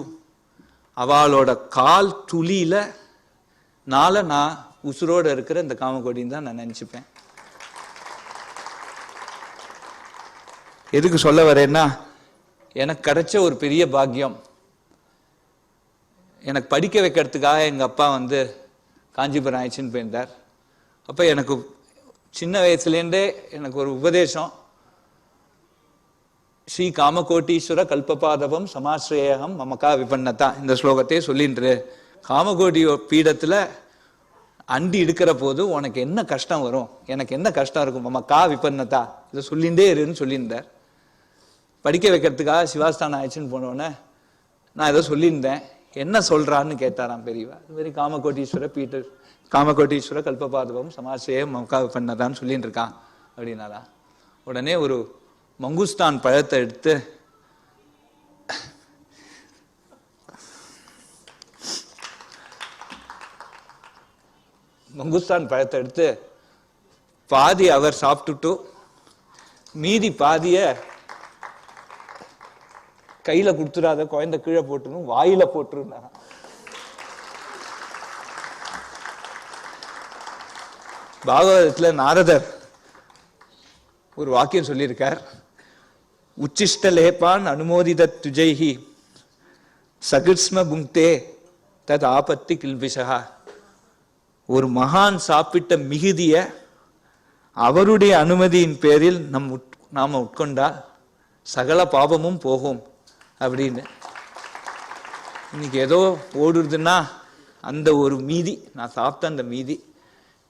அவளோட கால் துளியில நான் உசுரோடு இருக்கிற இந்த காமகோட்டின்னு தான் நான் நினச்சிப்பேன். எதுக்கு சொல்ல வரேன்னா, எனக்கு கிடைச்ச ஒரு பெரிய பாக்கியம். எனக்கு படிக்க வைக்கிறதுக்காக எங்கள் அப்பா வந்து காஞ்சிபுரம் ஆயிடுச்சுன்னு போயிருந்தார். அப்போ எனக்கு சின்ன வயசுலேருந்தே எனக்கு ஒரு உபதேசம், ஸ்ரீ காமகோட்டீஸ்வர கல்பபாதவம் சமாஸ்ரேயம் மமக்கா விபன்னதா, இந்த ஸ்லோகத்தையே சொல்லின்று. காமகோட்டி பீடத்தில் அண்டி எடுக்கிற போது உனக்கு என்ன கஷ்டம் வரும், எனக்கு என்ன கஷ்டம் இருக்கும், மமக்கா விபன்னதா, இதை சொல்லிகிட்டே இருன்னு சொல்லியிருந்தார். படிக்க வைக்கிறதுக்காக சிவாஸ்தானம் ஆயிடுச்சுன்னு போனோடனே நான் ஏதோ சொல்லியிருந்தேன். என்ன சொல்றான்னு கேட்டாராம் பெரியவா. இது மாதிரி காமகோட்டீஸ்வர கல்பபாதவம் சமாசேயம் மமக்கா பண்ணதான்னு சொல்லிட்டு இருக்கான் அப்படின்னாரா. உடனே ஒரு மங்குஸ்தான் பழத்தை எடுத்து பாதி அவர் சாப்பிட்டுட்டு மீதி பாதிய கையில கொடுத்துடாத, குழந்தை கீழே போட்டுரும், வாயில போட்டுருந்தாராம். பாகவதத்துல நாரதர் ஒரு வாக்கியம் சொல்லியிருக்கார், உச்சிஷ்ட லேபான் அனுமோதித துஜைஹி சகிர்ஸ்ம புங்தே தத் ஆபத்தி கில்பிஷா. ஒரு மகான் சாப்பிட்ட மிகுதிய அவருடைய அனுமதியின் பேரில் நாம உட்கொண்டால் சகல பாபமும் போகும் அப்படின்னு. இன்னைக்கு ஏதோ ஓடுறதுன்னா அந்த ஒரு மீதி, நான் சாப்பிட்ட அந்த மீதி,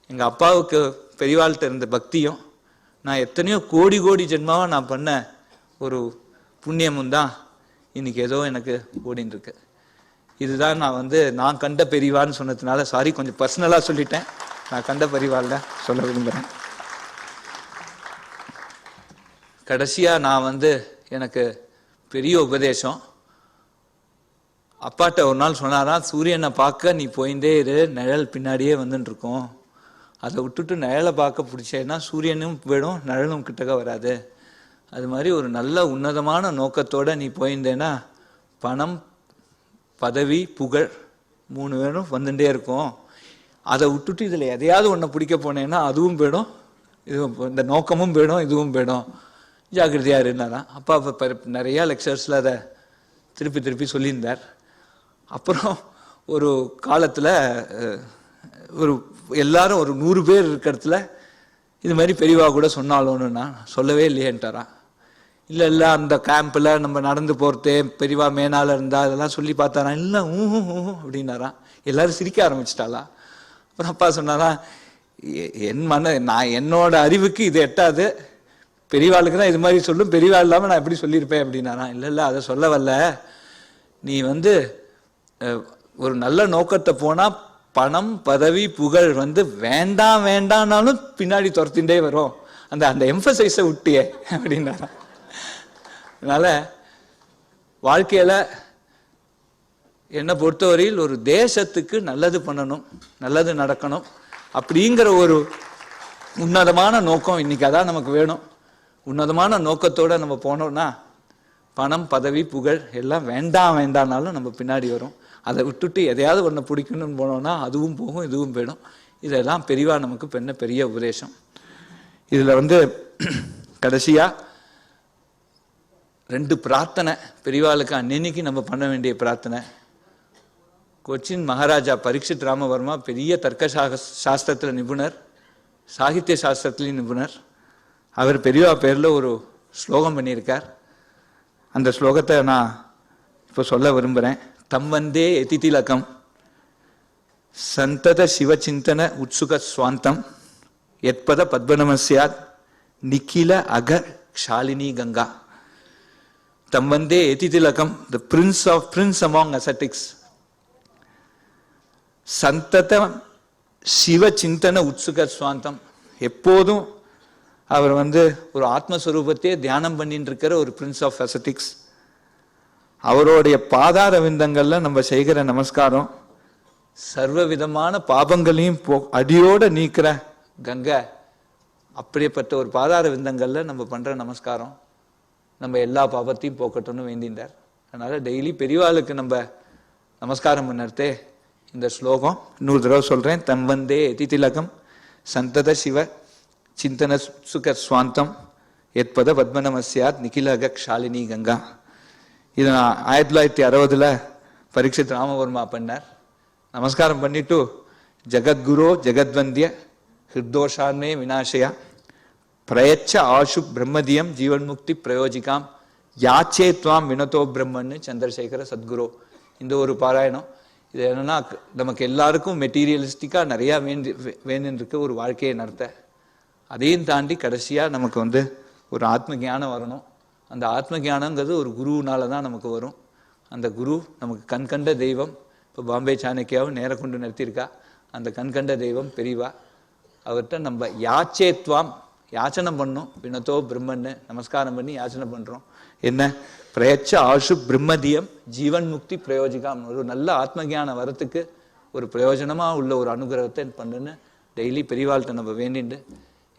எங்க அப்பாவுக்கு பெரியவாள்கிட்ட இருந்த பக்தியும் நான் எத்தனையோ கோடி கோடி ஜென்மாவா நான் பண்ண ஒரு புண்ணியமும் தான் இன்னைக்கு ஏதோ எனக்கு ஓடின்னு இருக்கு. இதுதான் நான் கண்ட பெரியவான்னு சொன்னதுனால சாரி, கொஞ்சம் பர்சனலா சொல்லிட்டேன். நான் கண்ட பெரியவாள் தான் சொல்ல விரும்புகிறேன். கடைசியா நான் எனக்கு பெரிய உபதேசம், அப்பாட்ட ஒரு நாள் சொன்னாராம், சூரியனை பார்க்க நீ போயிட்டே இரு, நிழல் பின்னாடியே வந்துட்டு இருக்கோம், அதை விட்டுட்டு நிழலை பார்க்க பிடிச்சேன்னா சூரியனும் போயிடும், நிழலும் கிட்டக்க வராது. அது மாதிரி ஒரு நல்ல உன்னதமான நோக்கத்தோட நீ போயிருந்தேன்னா பணம் பதவி புகழ் 3 பேரும் வந்துட்டே இருக்கும். அதை விட்டுட்டு இதில் எதையாவது ஒன்றை பிடிக்க போனேன்னா அதுவும் போயிடும், இதுவும் இந்த நோக்கமும் போயிடும், இதுவும் போயிடும், ஜாக்கிரதையா இருந்தாராம். அப்பா நிறையா லெக்சர்ஸில் அதை திருப்பி திருப்பி சொல்லியிருந்தார். அப்புறம் ஒரு காலத்தில் ஒரு எல்லாரும் ஒரு 100 பேர் இருக்கிறதுல இது மாதிரி பெரியவா கூட சொன்னாலும்னு நான் சொல்லவே இல்லையேன்ட்டாரான். இல்லை அந்த கேம்பில் நம்ம நடந்து போகிறதே பெரியவா மேனால இருந்தா அதெல்லாம் சொல்லி பார்த்தாரான். இல்லை அப்படின்னாரான். எல்லாரும் சிரிக்க ஆரம்பிச்சிட்டாளா. அப்புறம் அப்பா சொன்னாரான், நான் என்னோட அறிவுக்கு இது எட்டாது, பெரியவாளுக்கு தான் இது மாதிரி சொல்லும், பெரியவா இல்லாமல் நான் எப்படி சொல்லியிருப்பேன் அப்படின்னாரான். இல்லை அதை சொல்ல வரல, நீ ஒரு நல்ல நோக்கத்தை போனால் பணம் பதவி புகழ் வேண்டாம் வேண்டாம்னாலும் பின்னாடி துரத்தின்றே வரும், அந்த எம்பசைஸை விட்டியே அப்படின்னாரான். அதனால வாழ்க்கையில என்னை பொறுத்தவரையில் ஒரு தேசத்துக்கு நல்லது பண்ணணும், நல்லது நடக்கணும் அப்படிங்கிற ஒரு உன்னதமான நோக்கம் இன்னைக்கு அதான் நமக்கு வேணும். உன்னதமான நோக்கத்தோட நம்ம போனோம்னா பணம் பதவி புகழ் எல்லாம் வேண்டாம்னாலும் நம்ம பின்னாடி வரும். அதை விட்டுட்டு எதையாவது ஒன்று பிடிக்கணும்னு போனோம்னா அதுவும் போகும் இதுவும் போயிடும். இதெல்லாம் பெரியவா நமக்கு பெரிய உபதேசம். இதில் கடைசியா 2 பிரார்த்தனை பெரியவாளுக்கு அன்னைக்கு நம்ம பண்ண வேண்டிய பிரார்த்தனை. கொச்சின் மகாராஜா பரீட்சித் ராமவர்மா பெரிய தர்க்க சாஸ்திரத்தில் நிபுணர், சாகித்ய சாஸ்திரத்திலையும் நிபுணர். அவர் பெரியவா பேரில் ஒரு ஸ்லோகம் பண்ணியிருக்கார். அந்த ஸ்லோகத்தை நான் இப்போ சொல்ல விரும்புகிறேன். தம் வந்தே எதிதிலகம் சந்தத சிவச்சிந்தன உத்சுக ஸ்வாந்தம் எத்பத பத்மநமஸ்யாத் நிக்கில அக க்ஷாலினி கங்கா. தம் வந்தே எதிதிலகம், the prince among ascetics. சந்தத சிவ சிந்தன உத்சுக ஸ்வாந்தம், எப்போதும் அவர் ஒரு ஆத்மஸ்வரூபத்தையே தியானம் பண்ணிட்டு இருக்கிற ஒரு பிரின்ஸ் ஆஃப் அசட்டிக்ஸ். அவருடைய பாதார விந்தங்கள்ல நம்ம செய்கிற நமஸ்காரம் சர்வ விதமான பாபங்களையும் அடியோட நீக்கிற கங்கை. அப்படியேப்பட்ட ஒரு பாதார விந்தங்கள்ல நம்ம பண்ற நமஸ்காரம் நம்ம எல்லா பாபத்தையும் போக்கட்டும்னு வேண்டின்றார். அதனால டெய்லி பெரியவாளுக்கு நம்ம நமஸ்காரம் பண்ணறதே இந்த ஸ்லோகம். 100 தடவை சொல்றேன். தம் வந்தே எதிதிலகம் சந்தத சிவ சிந்தன சுக ஸ்வாந்தம் எத்பத பத்மநமஸ்யாத் நிகிலக க்ஷாலினி கங்கா. இது நான் 1960 பரீட்சித் ராமவர்மா பண்ணார். நமஸ்காரம் பண்ணிட்டு ஜகத்குரு ஜெகத்வந்திய ஹிருதோஷான்மே விநாசயா பிரயச்ச ஆஷு பிரம்மதியம் ஜீவன் முக்தி பிரயோஜிகாம் யாச்சே துவாம் வினதோ பிரம்மன்னு சந்திரசேகர சத்குரு. இந்த ஒரு பாராயணம். இது என்னன்னா நமக்கு எல்லாருக்கும் மெட்டீரியலிஸ்டிக்கா நிறைய வேணுன்னு ஒரு வாழ்க்கையை நடத்த, அதையும் தாண்டி கடைசியா நமக்கு ஒரு ஆத்ம ஞானம் வரணும். அந்த ஆத்ம ஞானங்கிறது ஒரு குருவுனால தான் நமக்கு வரும். அந்த குரு நமக்கு கண்கண்ட தெய்வம். இப்போ பாம்பே சாணக்கியாவும் நேர கொண்டு நிறுத்தியிருக்கா. அந்த கண்கண்ட தெய்வம் பெரியவா. அவர்கிட்ட நம்ம யாச்சேத்வாம் யாச்சனை பண்ணோம். வினதோ பிரம்மன்னு நமஸ்காரம் பண்ணி யாச்சனை பண்றோம். என்ன பிரயச்ச ஆஷு பிரம்மதியம் ஜீவன் முக்தி பிரயோஜிகாம். ஒரு நல்ல ஆத்ம ஞானம் வரத்துக்கு ஒரு பிரயோஜனமா உள்ள ஒரு அனுகிரகத்தை பண்ணுன்னு டெய்லி பெரியவாள்கிட்ட நம்ம வேண்டிண்டு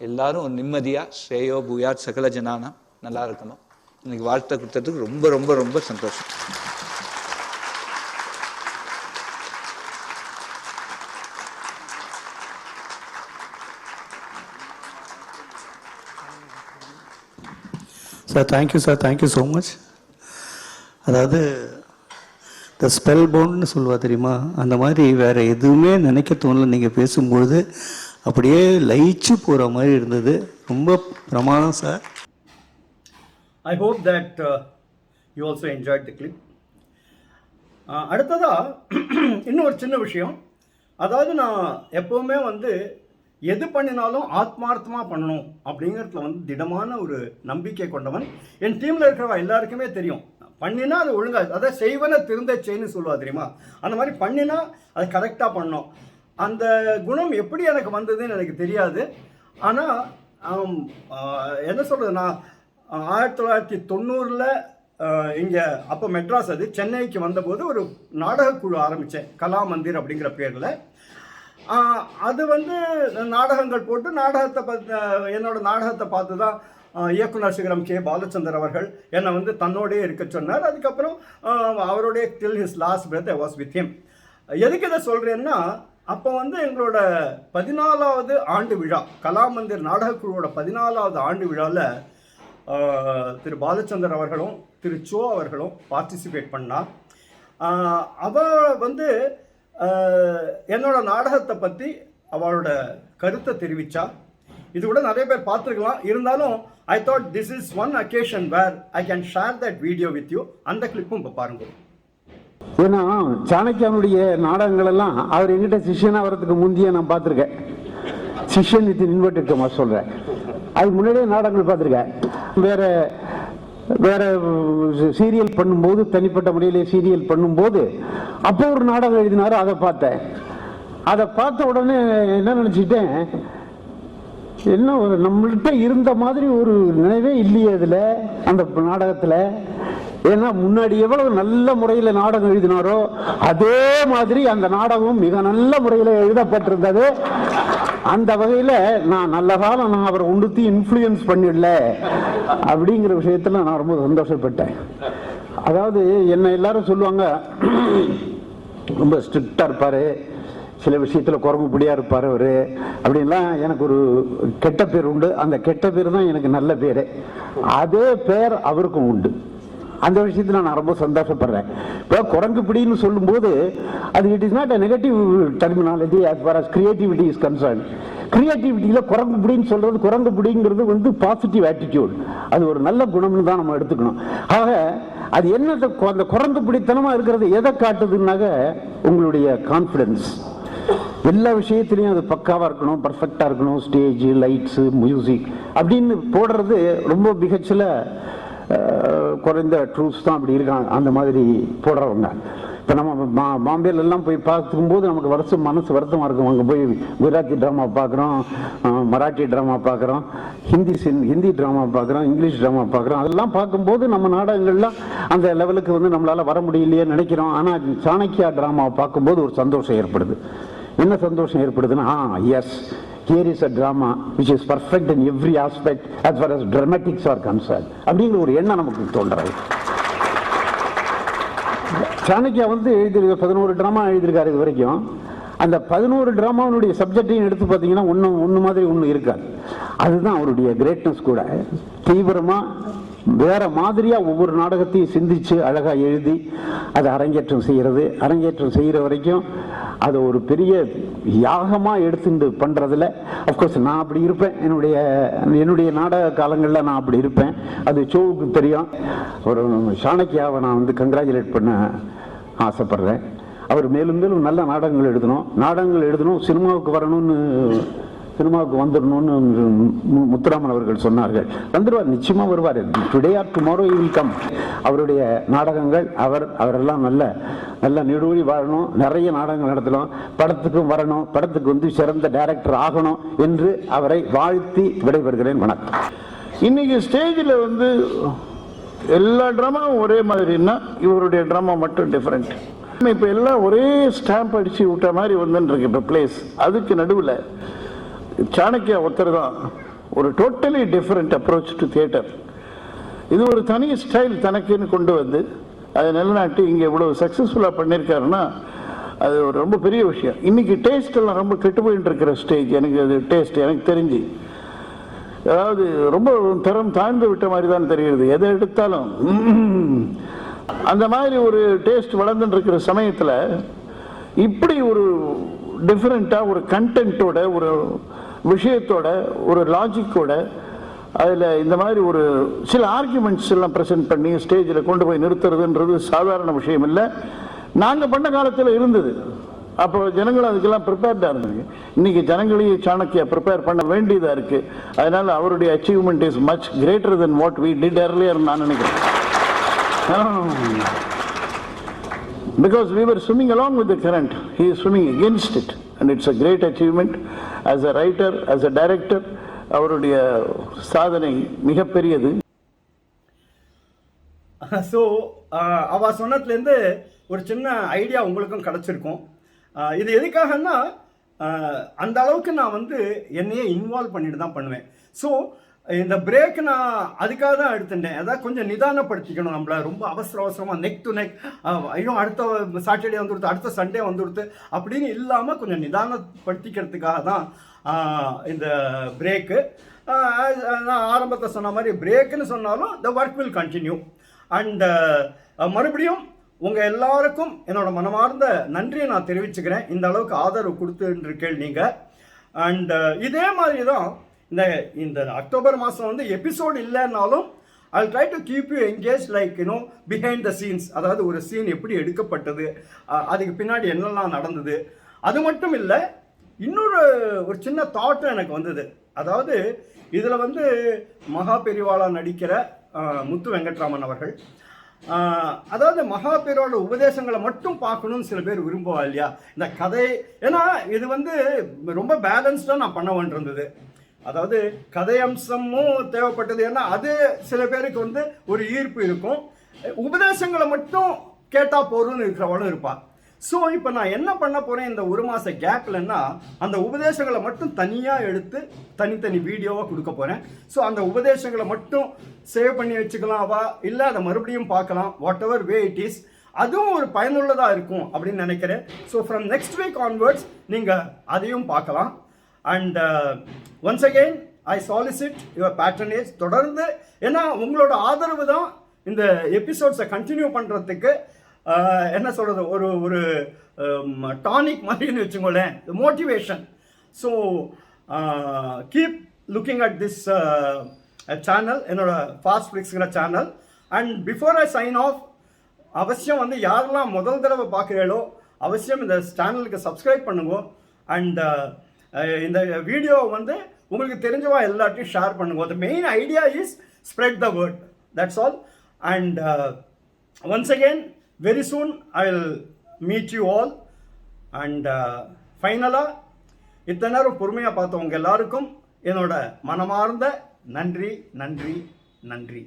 எல்லாரும் ஒரு நிம்மதியா ஸ்ரேயோ பூயாத் சகல ஜனானா நல்லா இருக்கணும். இன்னைக்கு வாழ்த்தை கொடுத்ததுக்கு ரொம்ப ரொம்ப ரொம்ப சந்தோஷம். Sir thank you sir, thank you so much. அதாவது இந்த ஸ்பெல் பவுண்ட்னு சொல்லுவா தெரியுமா, அந்த மாதிரி வேறு எதுவுமே நினைக்க தோணல. நீங்கள் பேசும்பொழுது அப்படியே லயிச்சு போகிற மாதிரி இருந்தது. ரொம்ப பிரமாதம் sir. I hope that you also enjoyed the clip. அடுத்ததா இன்னொரு சின்ன விஷயம். அதாவது நான் எப்போவுமே எது பண்ணினாலும் ஆத்மார்த்தமாக பண்ணணும் அப்படிங்கிறதுல திடமான ஒரு நம்பிக்கை கொண்டவன். என் டீமில் இருக்கிறவா எல்லாருக்குமே தெரியும். பண்ணினா அது ஒழுங்காக, அதை செய்வனை திருந்த செய்ன்னு சொல்லுவா தெரியுமா, அந்த மாதிரி பண்ணினா அது கரெக்டாக பண்ணணும். அந்த குணம் எப்படி எனக்கு வந்ததுன்னு எனக்கு தெரியாது. ஆனால் என்ன சொல்கிறது, நான் 1990 இங்கே அப்போ மெட்ராஸ், அது சென்னைக்கு வந்தபோது ஒரு நாடகக்குழு ஆரம்பித்தேன், கலா மந்திர் அப்படிங்கிற பேரில். அது நாடகங்கள் போட்டு என்னோட நாடகத்தை பார்த்து தான் இயக்குனர் சிகரம் கே பாலச்சந்தர் அவர்கள் என்னை தன்னோடே இருக்க சொன்னார். அதுக்கப்புறம் அவருடைய till his last breath I was with him. எதுக்கு இதை சொல்கிறேன்னா, அப்போ எங்களோட 14வது ஆண்டு விழா, கலாமந்திர் நாடகக்குழுவோட 14வது ஆண்டு விழாவில் திரு பாலச்சந்தர் அவர்களும் திரு சோ அவர்களும் பார்ட்டிசிபேட் பண்ணா. அவ என்னோட நாடகத்தை பற்றி அவளோட கருத்தை தெரிவித்தா. இது கூட நிறைய பேர் பார்த்துருக்கலாம். இருந்தாலும் I thought this is one occasion where I can share that video with you. அந்த கிளிப்பும் இப்போ பாருங்க. ஏன்னா சாணக்கியனுடைய நாடகங்கள் எல்லாம் அவர் எங்கிட்ட சிஷ்யனா வரதுக்கு முந்தைய நான் பார்த்துருக்கேன். சிஷ்யன் வித் இன்வெர்டட் கமாஸ் சொல்றேன். அதுக்கு முன்னாடியே நாடகங்கள் பார்த்துருக்கேன். வேற வேற சீரியல் பண்ணும்போது, தனிப்பட்ட முறையிலே சீரியல் பண்ணும்போது அப்போ ஒரு நாடகம் எழுதினாரு, அதை பார்த்தேன். அதை பார்த்த உடனே என்ன நினைச்சிட்டேன், என்ன ஒரு நம்மள்கிட்ட இருந்த மாதிரி ஒரு நினைவே இல்லையே அதில், அந்த நாடகத்தில். ஏன்னா முன்னாடி எவ்வளவு நல்ல முறையில் நாடகம் எழுதினாரோ அதே மாதிரி அந்த நாடகம் மிக நல்ல முறையில் எழுதப்பட்டிருந்தது. அந்த வகையில் நான் நல்ல காலம் நான் அவரை ஒன்றுத்தி இன்ஃப்ளூயன்ஸ் பண்ணிடல அப்படிங்கிற விஷயத்தில் நான் ரொம்ப சந்தோஷப்பட்டேன். அதாவது என்ன எல்லாரும் சொல்லுவாங்க, ரொம்ப ஸ்ட்ரிக்டாக இருப்பார், சில விஷயத்தில் குரங்கு பிடியா இருப்பார் அவர் அப்படின்லாம். எனக்கு ஒரு கெட்ட பேர் உண்டு. அந்த கெட்ட பேர் தான் எனக்கு நல்ல பேர். அதே பேர் அவருக்கும் உண்டு. அந்த விஷயத்தில் நான் ரொம்ப சந்தோஷப்படுறேன். இப்போ குரங்கு பிடின்னு சொல்லும்போது அது it is not a negative terminology as far as creativity is concerned. கிரியேட்டிவிட்டியில் குரங்கு பிடின்னு சொல்றது, குரங்கு பிடிங்கிறது வந்து பாசிட்டிவ் ஆட்டிடியூட், அது ஒரு நல்ல குணம்னு தான் நம்ம எடுத்துக்கணும். ஆக அது என்ன, அந்த குரங்கு பிடித்தனமா இருக்கிறது எதை காட்டுதுன்னாக உங்களுடைய கான்ஃபிடன்ஸ். எல்லா விஷயத்திலையும் அது பக்காவாக இருக்கணும், பர்ஃபெக்டாக இருக்கணும். ஸ்டேஜ், லைட்ஸு, மியூசிக் அப்படின்னு போடுறது ரொம்ப மிகச்சில குறைந்த ட்ரூப்ஸ் தான் அப்படி இருக்காங்க அந்த மாதிரி போடுறவங்க. இப்போ நம்ம பாம்பேல எல்லாம் போய் பார்க்கும்போது நமக்கு மனசு வருத்தமாக இருக்கும். அங்கே போய் குஜராத்தி ட்ராமா பார்க்குறோம், மராட்டி ட்ராமா பார்க்குறோம், ஹிந்தி ட்ராமா பார்க்குறோம், இங்கிலீஷ் ட்ராமா பார்க்குறோம். அதெல்லாம் பார்க்கும்போது நம்ம நாடகங்கள்லாம் அந்த லெவலுக்கு வந்து நம்மளால் வர முடியலையே நினைக்கிறோம். ஆனால் சாணக்கியா ட்ராமாவை பார்க்கும்போது ஒரு சந்தோஷம் ஏற்படுது. என்ன சந்தோஷம் ஏற்படுதுன்னா, S, here is a drama which is perfect in every aspect as far as dramatics are concerned அப்படிங்கிற ஒரு எண்ணம் நமக்கு தோன்றது. சாணக்கியா வந்து 11 ட்ராமா எழுதியிருக்காரு இது வரைக்கும். அந்த 11 ட்ராமாவுடைய சப்ஜெக்டையும் எடுத்து பார்த்தீங்கன்னா ஒன்று மாதிரி ஒன்று இருக்காது. அதுதான் அவருடைய கிரேட்னஸ் கூட. தீவிரமாக வேற மாதிரியா ஒவ்வொரு நாடகத்தையும் சிந்திச்சு அழகா எழுதி அதை அரங்கேற்றம் செய்யறது. அரங்கேற்றம் செய்யற வரைக்கும் அதை ஒரு பெரிய யாகமா எடுத்துட்டு பண்றதுல அப்கோர்ஸ் நான் அப்படி இருப்பேன். என்னுடைய நாடக காலங்களில் நான் அப்படி இருப்பேன். அது ஷோவுக்கு தெரியும். ஒரு சாணக்கியாவை நான் வந்து கங்க்ராச்சுலேட் பண்ண ஆசைப்படுறேன். அவர் மேலும் மேலும் நல்ல நாடகங்கள் எழுதணும், சினிமாவுக்கு வந்துடணும்னு முத்துராமன் அவர்கள் சொன்னார்கள். வந்துடுவார், நிச்சயமா வருவார். Today or tomorrow he will come. அவருடைய நாடகங்கள் அவரெல்லாம் நல்ல நீடூழி வாழணும், நிறைய நாடகங்கள் நடத்தணும், படத்துக்கும் வரணும், படத்துக்கு வந்து சிறந்த டைரக்டர் ஆகணும் என்று அவரை வாழ்த்தி விடைபெறுகிறேன். வணக்கம். இன்னைக்கு ஸ்டேஜில் வந்து எல்லா ட்ராமாவும் ஒரே மாதிரின்னா இவருடைய ட்ராமா மட்டும் டிஃப்ரெண்ட். இப்போ எல்லாம் ஒரே ஸ்டாம்ப் அடிச்சு விட்ட மாதிரி வந்துருக்கு இப்போ பிளேஸ். அதுக்கு நடுவில் சாணக்கியா ஒருத்தர் தான் ஒரு totally different approach to theatre. இது ஒரு தனி ஸ்டைல் தனக்குன்னு கொண்டு வந்து அதை நிலநாட்டி இங்கே இவ்வளோ சக்ஸஸ்ஃபுல்லாக பண்ணியிருக்காருன்னா அது ஒரு ரொம்ப பெரிய விஷயம். இன்னைக்கு டேஸ்ட் எல்லாம் ரொம்ப கெட்டு போயிட்டு இருக்கிற ஸ்டேஜ். எனக்கு அது டேஸ்ட் எனக்கு தெரிஞ்சு அதாவது ரொம்ப தரம் தாழ்ந்து விட்ட மாதிரி தான் தெரிகிறது. எதை எடுத்தாலும் அந்த மாதிரி ஒரு டேஸ்ட் வளர்ந்துட்டு இருக்கிற சமயத்தில் இப்படி ஒரு டிஃப்ரெண்ட்டாக ஒரு கண்டென்ட்டோட, ஒரு விஷயத்தோட, ஒரு லாஜிக்கோட, அதில் இந்த மாதிரி ஒரு சில ஆர்குமெண்ட்ஸ் எல்லாம் ப்ரெசென்ட் பண்ணி ஸ்டேஜில் கொண்டு போய் நிறுத்துறதுன்றது சாதாரண விஷயம் இல்லை. நாங்கள் பண்ண காலத்தில் இருந்தது. அப்போ ஜனங்கள் அதுக்கெல்லாம் ப்ரிப்பேர்டாக இருந்தாங்க. இன்னைக்கு ஜனங்களையும் சாணக்கியா ப்ரிப்பேர் பண்ண வேண்டியதாக இருக்குது. அதனால் அவருடைய achievement is much greater than what we did earlier நான் நினைக்கிறேன். Because we were swimming along with the current, he is swimming against it, and it's a great achievement as a writer, as a director. அவருடைய சாதனை மிகப்பெரியது. So அவ சொன்னதுலேருந்து ஒரு சின்ன idea உங்களுக்கும் கிடச்சிருக்கும். இது எதுக்காகன்னா, அந்த அளவுக்கு நான் வந்து என்னையே இன்வால்வ் பண்ணிட்டு தான் பண்ணுவேன். ஸோ இந்த பிரேக் நான் அதுக்காக தான் எடுத்துட்டேன். அதாவது கொஞ்சம் நிதானப்படுத்திக்கணும் நம்மளை. ரொம்ப அவசரமாக நெக் டு நெக், ஐயோ அடுத்த சாட்டர்டே வந்துடுத்து, அடுத்த சண்டே வந்துடுத்து அப்படின்னு இல்லாமல் கொஞ்சம் நிதானப்படுத்திக்கிறதுக்காக தான் இந்த பிரேக்கு. நான் ஆரம்பத்தில் சொன்ன மாதிரி பிரேக்குன்னு சொன்னாலும் the work will continue. And மறுபடியும் உங்கள் எல்லாருக்கும் என்னோட மனமார்ந்த நன்றியை நான் தெரிவிச்சுக்கிறேன். இந்த அளவுக்கு ஆதரவு கொடுத்துருக்கேள் நீங்கள். அண்ட் இதே மாதிரி தான் இந்த அக்டோபர் மாதம் வந்து எபிசோடு இல்லைன்னாலும் I'll try to keep you engaged, like, behind the scenes. அதாவது ஒரு சீன் எப்படி எடுக்கப்பட்டது, அதுக்கு பின்னாடி என்னெல்லாம் நடந்தது. அது மட்டும் இல்லை, ஒரு சின்ன தாட்டும் எனக்கு வந்தது. அதாவது இதில் வந்து மகா பெரிவாளா நடிக்கிற முத்து வெங்கட்ராமன் அவர்கள், அதாவது மகா பெரிவாளோட உபதேசங்களை மட்டும் பார்க்கணும்னு சில பேர் விரும்புவா இல்லையா இந்த கதை. ஏன்னா இது வந்து ரொம்ப பேலன்ஸ்டாக நான் பண்ண வேண்டியிருந்தது. அதாவது கதை அம்சமும் தேவைப்பட்டது. ஏன்னா அது சில பேருக்கு வந்து ஒரு ஈர்ப்பு இருக்கும், உபதேசங்களை மட்டும் கேட்டால் போதும்னு இருக்கிறவளும் இருப்பாள். ஸோ இப்போ நான் என்ன பண்ண போகிறேன் இந்த ஒரு மாத கேப்லன்னா, அந்த உபதேசங்களை மட்டும் தனியாக எடுத்து தனித்தனி வீடியோவாக கொடுக்க போகிறேன். ஸோ அந்த உபதேசங்களை மட்டும் சேவ் பண்ணி வச்சுக்கலாம்வா, இல்லை அதை மறுபடியும் பார்க்கலாம், what ever way it is. அதுவும் ஒரு பயனுள்ளதாக இருக்கும் அப்படின்னு நினைக்கிறேன். So from next week onwards நீங்கள் அதையும் பார்க்கலாம். And once again I solicit your patronage. தொடர்ந்து, ஏன்னா உங்களோட ஆதரவு தான் இந்த எபிசோட்ஸை கண்டினியூ பண்ணுறதுக்கு என்ன சொல்கிறது, ஒரு டானிக் மாதிரின்னு வச்சுக்கோங்களேன், motivation. So keep looking at this channel, என்னோட ஃபாஸ்ட் ஃப்ளிக்ஸுங்கிற channel. And before I sign off, அவசியம் வந்து யாரெல்லாம் முதல் தடவை பார்க்குறீங்களோ அவசியம் இந்த சேனலுக்கு சப்ஸ்கிரைப் பண்ணுங்க. அண்ட் இந்த வீடியோ வந்து உங்களுக்கு தெரிஞ்சவா எல்லாத்தையும் ஷேர் பண்ணுங்க. The main idea is spread the word. That's all. And once again, very soon I will meet you all. And finally, இத்தனை நேரம் பொறுமையாக பார்த்தவங்க எல்லாருக்கும் என்னோட மனமார்ந்த நன்றி நன்றி நன்றி.